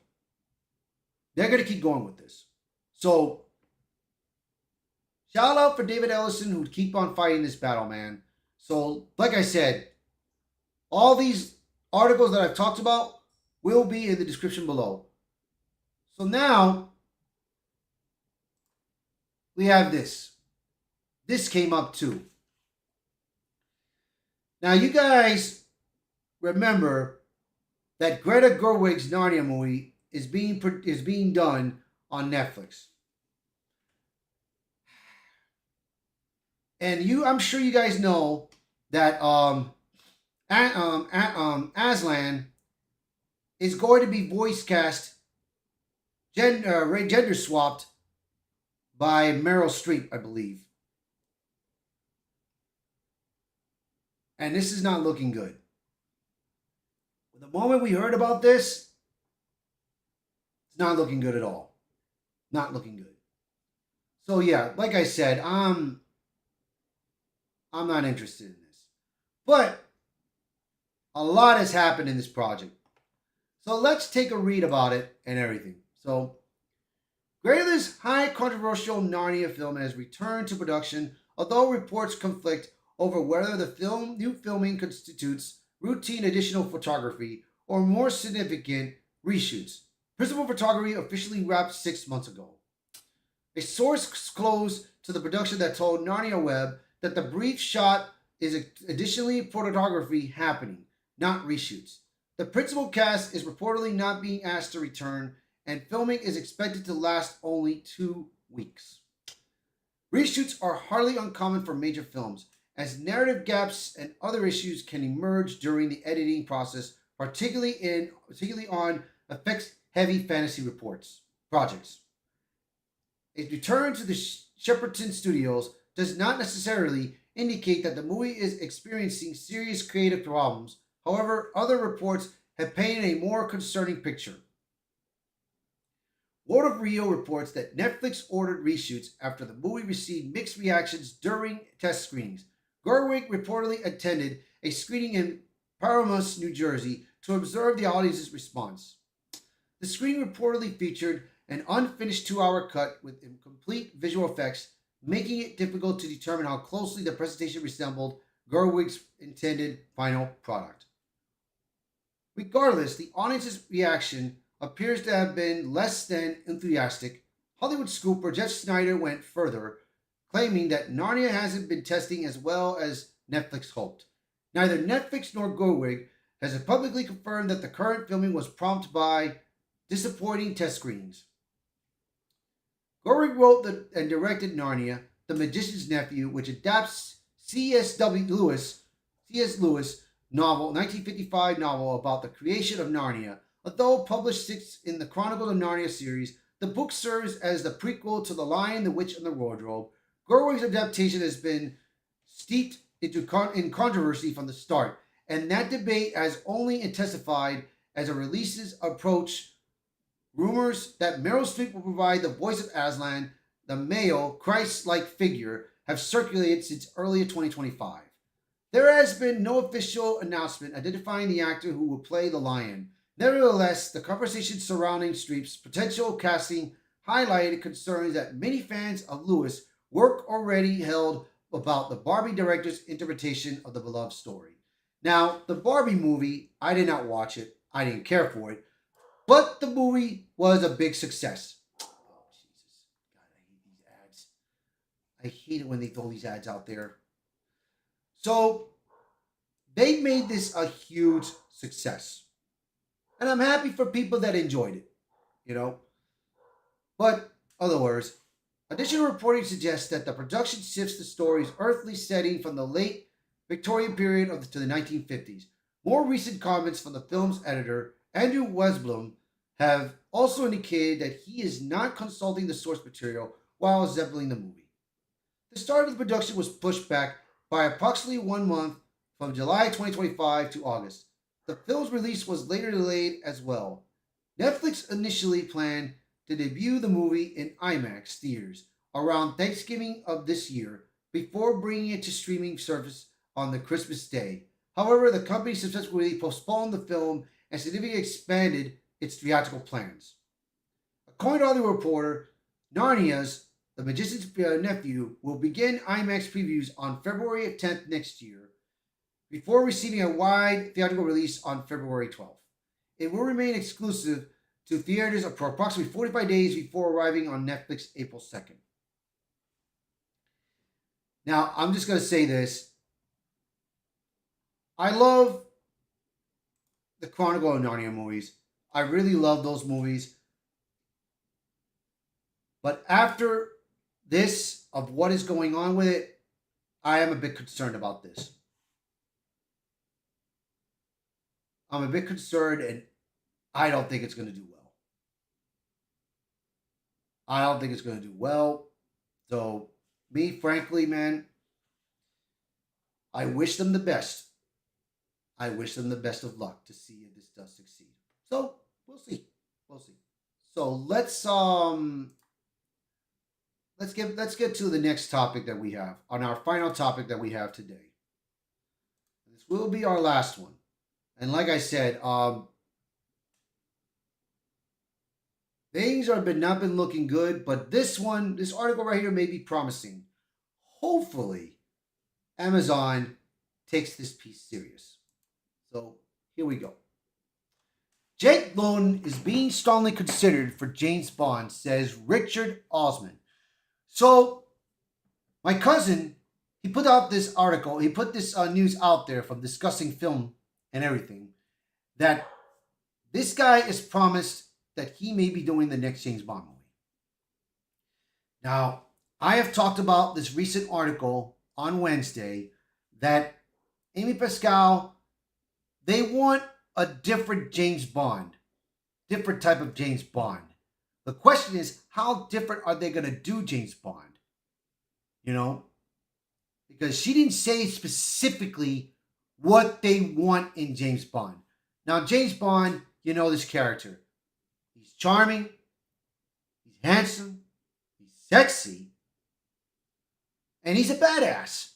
They're going to keep going with this. So shout out for David Ellison, who'd keep on fighting this battle, man. So like I said, all these articles that I've talked about will be in the description below. So now we have this. This came up too. Now you guys remember that Greta Gerwig's Narnia movie is being done on Netflix. And I'm sure you guys know that Aslan is going to be voice cast, gender swapped by Meryl Streep, I believe. And this is not looking good. The moment we heard about this, it's not looking good at all. Not looking good. So yeah, like I said, I'm not interested in this. But a lot has happened in this project. So let's take a read about it and everything. So Greta's high controversial Narnia film has returned to production, although reports conflict over whether the new filming constitutes routine additional photography or more significant reshoots. Principal photography officially wrapped 6 months ago. A source close to the production that told Narnia Web that the brief shot is additionally photography happening, not reshoots. The principal cast is reportedly not being asked to return, and filming is expected to last only 2 weeks. Reshoots are hardly uncommon for major films, as narrative gaps and other issues can emerge during the editing process, particularly on effects-heavy fantasy projects. A return to the Shepperton Studios does not necessarily indicate that the movie is experiencing serious creative problems. However, other reports have painted a more concerning picture. Word of Rio reports that Netflix ordered reshoots after the movie received mixed reactions during test screenings. Gerwig reportedly attended a screening in Paramus, New Jersey, to observe the audience's response. The screening reportedly featured an unfinished 2-hour cut with incomplete visual effects, making it difficult to determine how closely the presentation resembled Gerwig's intended final product. Regardless, the audience's reaction appears to have been less than enthusiastic. Hollywood scooper Jeff Snyder went further, claiming that Narnia hasn't been testing as well as Netflix hoped. Neither Netflix nor Gerwig has publicly confirmed that the current filming was prompted by disappointing test screenings. Gerwig wrote and directed Narnia, The Magician's Nephew, which adapts C.S. Lewis novel, 1955 novel about the creation of Narnia. Although published 6th in the Chronicles of Narnia series, the book serves as the prequel to The Lion, the Witch, and the Wardrobe. Gerwig's adaptation has been steeped in controversy from the start, and that debate has only intensified as the releases approach. Rumors that Meryl Streep will provide the voice of Aslan, the male, Christ-like figure, have circulated since early 2025. There has been no official announcement identifying the actor who will play the lion. Nevertheless, the conversation surrounding Streep's potential casting highlighted concerns that many fans of Lewis' work already held about the Barbie director's interpretation of the beloved story. Now, the Barbie movie, I did not watch it. I didn't care for it. But the movie was a big success. Oh, Jesus. God, I hate these ads. I hate it when they throw these ads out there. So, they made this a huge success. And I'm happy for people that enjoyed it, you know. But, other words, additional reporting suggests that the production shifts the story's earthly setting from the late Victorian period to the 1950s. More recent comments from the film's editor, Andrew Westblom, have also indicated that he is not consulting the source material while assembling the movie. The start of the production was pushed back by approximately 1 month from July 2025 to August. The film's release was later delayed as well. Netflix initially planned to debut the movie in IMAX theaters around Thanksgiving of this year before bringing it to streaming service on the Christmas day. However, the company subsequently postponed the film and significantly expanded its theatrical plans. According to other reporter, Narnia's The Magician's Nephew will begin IMAX previews on February 10th next year before receiving a wide theatrical release on February 12th. It will remain exclusive to theaters for approximately 45 days before arriving on Netflix April 2nd. Now, I'm just going to say this. I love the Chronicle of Narnia movies. I really love those movies. But after this, of what is going on with it, I am a bit concerned about this. I'm a bit concerned, and I don't think it's going to do well. I don't think it's going to do well. So, me, frankly, man, I wish them the best. I wish them the best of luck to see if this does succeed. So, we'll see. We'll see. So, let's get to the next topic that we have, on our final topic that we have today. This will be our last one. And like I said, things have not been looking good, but this article right here may be promising. Hopefully, Amazon takes this piece serious. So here we go. Jake Lawton is being strongly considered for James Bond, says Richard Osman. So my cousin, he put out this article, he put this news out there from Discussing Film and everything, that this guy is promised that he may be doing the next James Bond movie. Now, I have talked about this recent article on Wednesday that Amy Pascal, they want a different James Bond, different type of James Bond. The question is, how different are they going to do James Bond? You know, because she didn't say specifically what they want in James Bond. Now, James Bond, you know this character. He's charming, he's handsome, he's sexy, and he's a badass.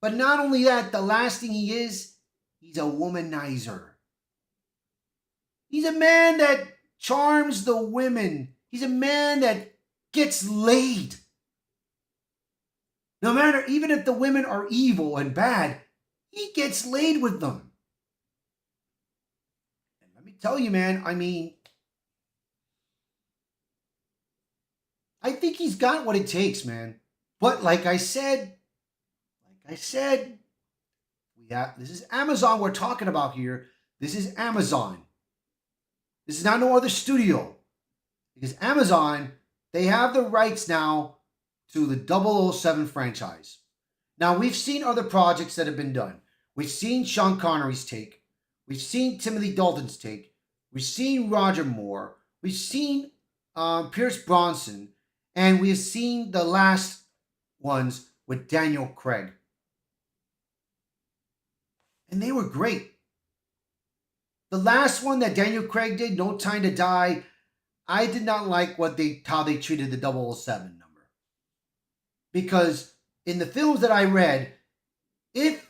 But not only that, the last thing he is, he's a womanizer. He's a man that charms the women. He's a man that gets laid. No matter, even if the women are evil and bad, he gets laid with them. And let me tell you, man, I mean, I think he's got what it takes, man. But like I said, this is Amazon we're talking about here. This is Amazon. This is not no other studio. Because Amazon, they have the rights now to the 007 franchise. Now, we've seen other projects that have been done. We've seen Sean Connery's take. We've seen Timothy Dalton's take. We've seen Roger Moore. We've seen Pierce Brosnan. And we've seen the last ones with Daniel Craig. And they were great. The last one that Daniel Craig did, No Time to Die, I did not like how they treated the 007 number. Because in the films that I read, if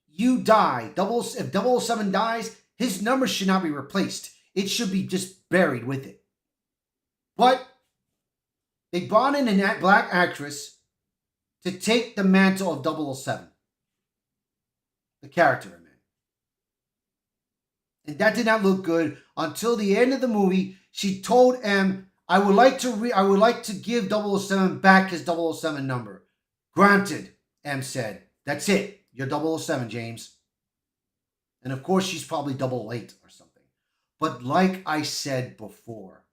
you die, if 007 dies, his number should not be replaced. It should be just buried with it. But they brought in a black actress to take the mantle of 007. The character, I mean. And that did not look good until the end of the movie. She told M, I would like to give 007 back his 007 number. Granted, M said. That's it. You're 007, James. And of course, she's probably 008 or something. But like I said before,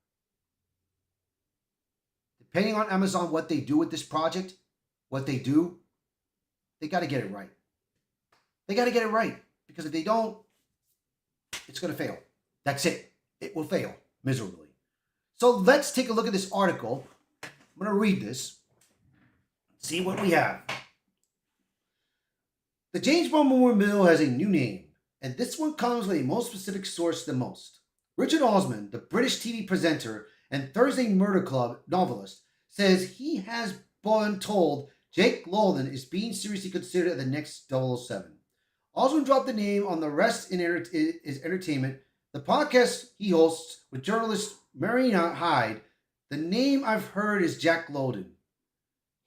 depending on Amazon, what they do with this project, they got to get it right. They got to get it right. Because if they don't, it's going to fail. That's it. It will fail miserably. So let's take a look at this article. I'm going to read this. See what we have. The James Bond Memorial has a new name, and this one comes with a more specific source than most. Richard Osman, the British TV presenter and Thursday Murder Club novelist, says he has been told Jake Lawton is being seriously considered as the next 007. Osman dropped the name on the Rest in is Entertainment, the podcast he hosts with journalist Marina Hyde. The name I've heard is Jack Lawton.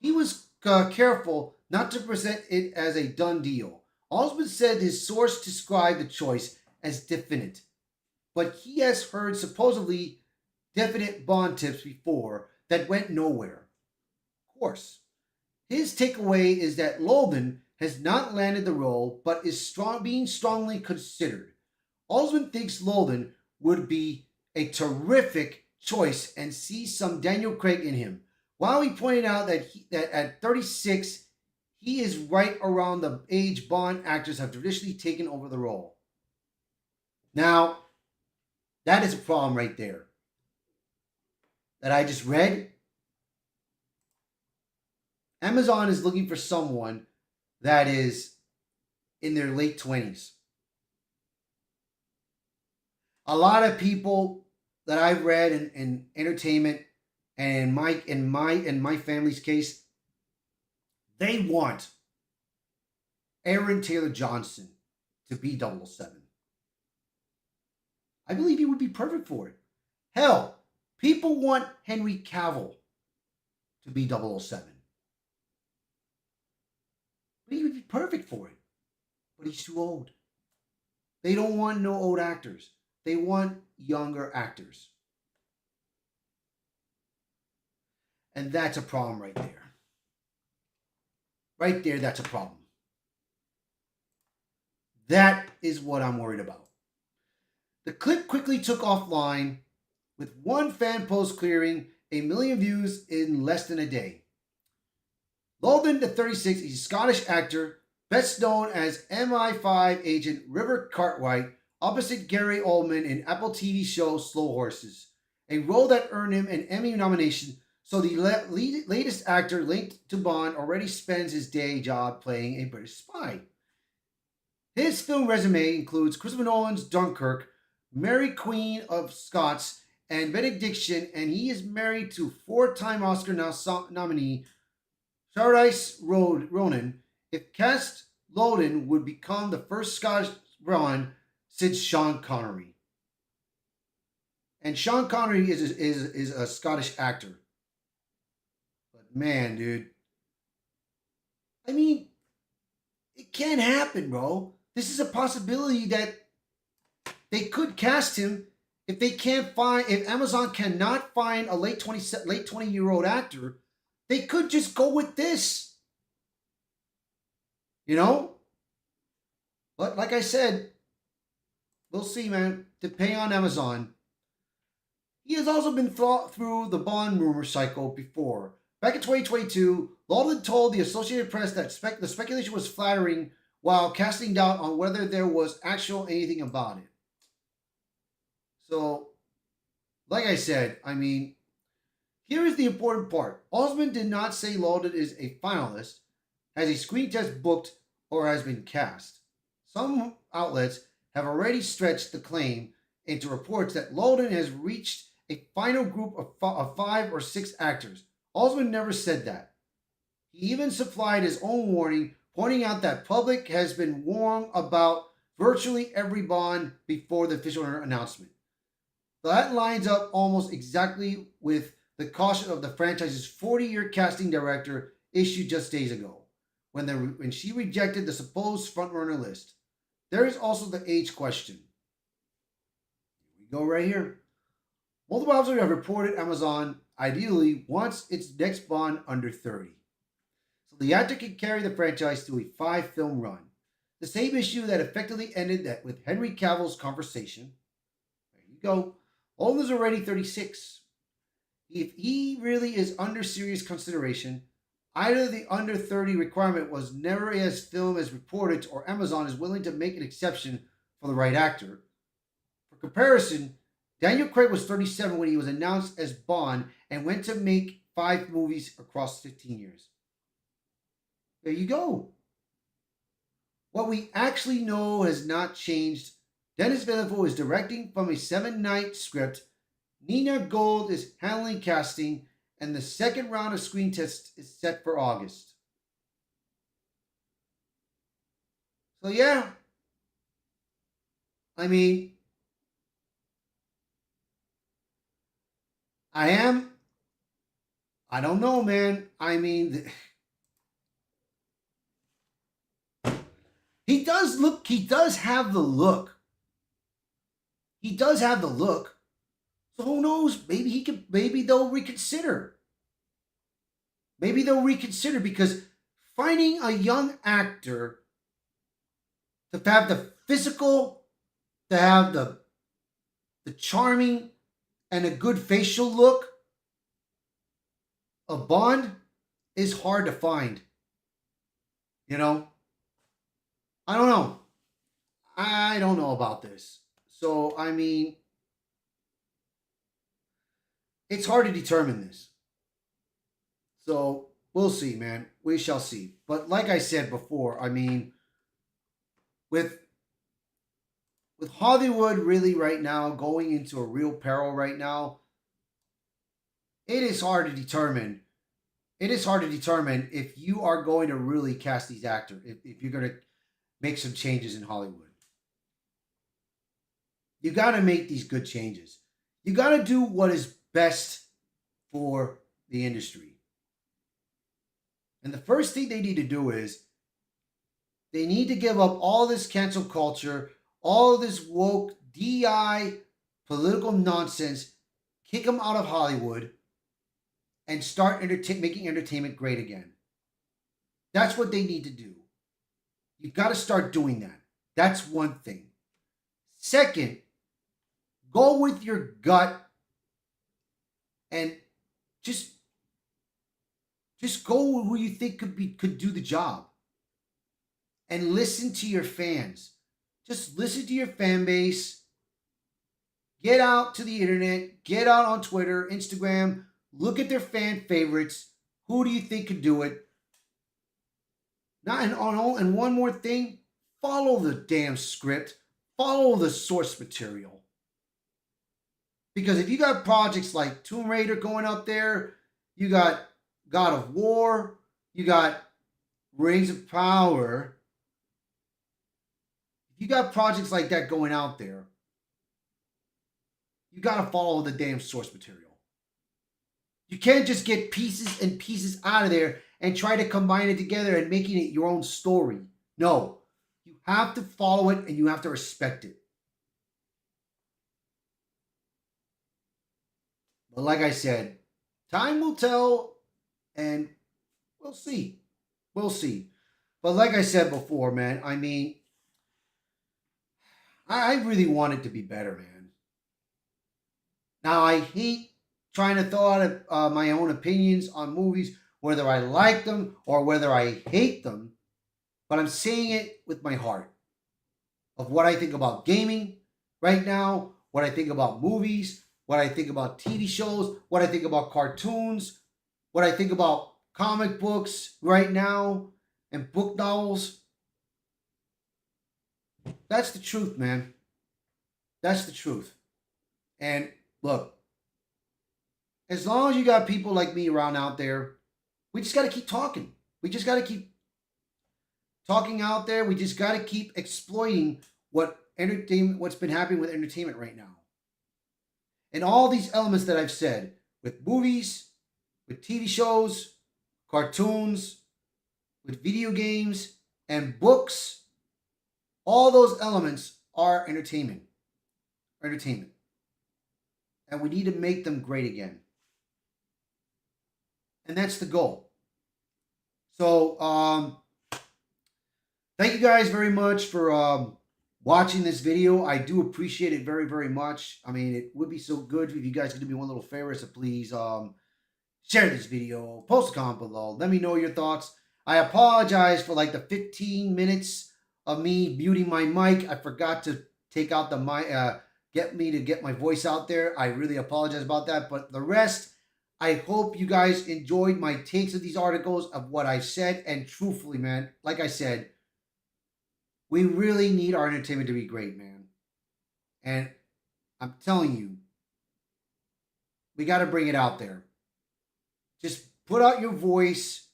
He was careful not to present it as a done deal. Osmond said his source described the choice as definite, but he has heard supposedly definite Bond tips before that went nowhere. Of course, his takeaway is that Lawton has not landed the role, but is being strongly considered. Osmond thinks Lawton would be a terrific choice and sees some Daniel Craig in him. While he pointed out that at 36, he is right around the age Bond actors have traditionally taken over the role. Now, that is a problem right there that I just read. Amazon is looking for someone that is in their late 20s. A lot of people that I've read in entertainment and in my family's case, they want Aaron Taylor Johnson to be 007. I believe he would be perfect for it. Hell, people want Henry Cavill to be 007. But he would be perfect for it. But he's too old. They don't want no old actors. They want younger actors. And that's a problem right there. Right there, that's a problem. That is what I'm worried about. The clip quickly took offline, with one fan post clearing 1 million views in less than a day. Lawton, the 36, is a Scottish actor, best known as MI5 agent River Cartwright, opposite Gary Oldman in Apple TV show Slow Horses, a role that earned him an Emmy nomination. So the latest actor linked to Bond already spends his day job playing a British spy. His film resume includes Christopher Nolan's Dunkirk, Mary Queen of Scots, and Benediction, and he is married to four-time Oscar nominee Saoirse Ronan. If cast, Lawton would become the first Scottish Bond since Sean Connery. And Sean Connery is a Scottish actor. Man, dude. I mean, it can happen, bro. This is a possibility that they could cast him if they can't find, if Amazon cannot find a late 20-year-old actor, they could just go with this. You know? But like I said, we'll see, man. Depending on Amazon. He has also been thought through the Bond rumor cycle before. Back in 2022, Lawton told the Associated Press that the speculation was flattering while casting doubt on whether there was actual anything about it. So, like I said, I mean, here is the important part. Osmond did not say Lawton is a finalist, has a screen test booked, or has been cast. Some outlets have already stretched the claim into reports that Lawton has reached a final group of 5 or 6 actors. Osmond never said that. He even supplied his own warning, pointing out that public has been warned about virtually every Bond before the official announcement. That lines up almost exactly with the caution of the franchise's 40-year casting director issued just days ago, when she rejected the supposed frontrunner list. There is also the age question. Here we go right here. Multiple observers have reported Amazon ideally wants its next Bond under 30. So the actor can carry the franchise through a 5-film run. The same issue that effectively ended that with Henry Cavill's conversation. There you go. Oldman is already 36. If he really is under serious consideration, either the under 30 requirement was never as film as reported, or Amazon is willing to make an exception for the right actor. For comparison, Daniel Craig was 37 when he was announced as Bond and went to make 5 movies across 15 years. There you go. What we actually know has not changed. Dennis Villeneuve is directing from a 7-night script. Nina Gold is handling casting, and the second round of screen tests is set for August. So yeah, I mean, I don't know, man. I mean, he does have the look. He does have the look. So who knows? Maybe they'll reconsider. Maybe they'll reconsider because finding a young actor to have the physical, to have the charming and a good facial look of Bond is hard to find. You know? I don't know. I don't know about this. So, I mean, it's hard to determine this. So, we'll see, man. We shall see. But like I said before, I mean, with Hollywood really right now going into a real peril right now, it is hard to determine. It is hard to determine if you are going to really cast these actors, if you're going to make some changes in Hollywood. You got to make these good changes. You got to do what is best for the industry. And the first thing they need to do is they need to give up all this cancel culture, all this woke DI political nonsense, kick them out of Hollywood, and start making entertainment great again. That's what they need to do. You've got to start doing that. That's one thing. Second, go with your gut and just go who you think could do the job. And listen to your fans. Just listen to your fan base. Get out to the internet. Get out on Twitter, Instagram. Look at their fan favorites. Who do you think could do it? And one more thing. Follow the damn script. Follow the source material. Because if you got projects like Tomb Raider going up there, you got God of War, you got Rings of Power. If you got projects like that going out there, you got to follow the damn source material. You can't just get pieces and pieces out of there and try to combine it together and making it your own story. No, you have to follow it and you have to respect it. But like I said, time will tell and we'll see. We'll see. But like I said before, man, I mean, I really want it to be better, man. Now, I hate trying to throw out my own opinions on movies, whether I like them or whether I hate them, but I'm saying it with my heart of what I think about gaming right now, what I think about movies, what I think about TV shows, what I think about cartoons, what I think about comic books right now, and book novels. That's the truth, man. That's the truth. And look, as long as you got people like me around out there, we just got to keep talking. We just got to keep talking out there. We just got to keep exploiting what's been happening with entertainment right now. And all these elements that I've said with movies, with TV shows, cartoons, with video games, and books, all those elements are entertainment. Entertainment. And we need to make them great again. And that's the goal. So, thank you guys very much for watching this video. I do appreciate it very, very much. I mean, it would be so good if you guys could do me one little favor. So please share this video, post a comment below. Let me know your thoughts. I apologize for like the 15 minutes of me muting my mic. I forgot to take out the mic, get my voice out there. I really apologize about that. But the rest, I hope you guys enjoyed my takes of these articles of what I've said. And truthfully, man, like I said, we really need our entertainment to be great, man. And I'm telling you, we got to bring it out there. Just put out your voice,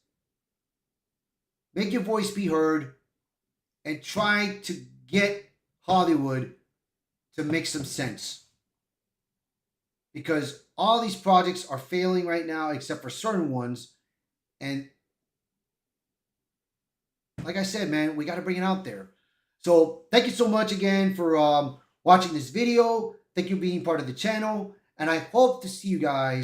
make your voice be heard, and try to get Hollywood to make some sense. Because all these projects are failing right now, except for certain ones. And like I said, man, we got to bring it out there. So thank you so much again for watching this video. Thank you for being part of the channel. And I hope to see you guys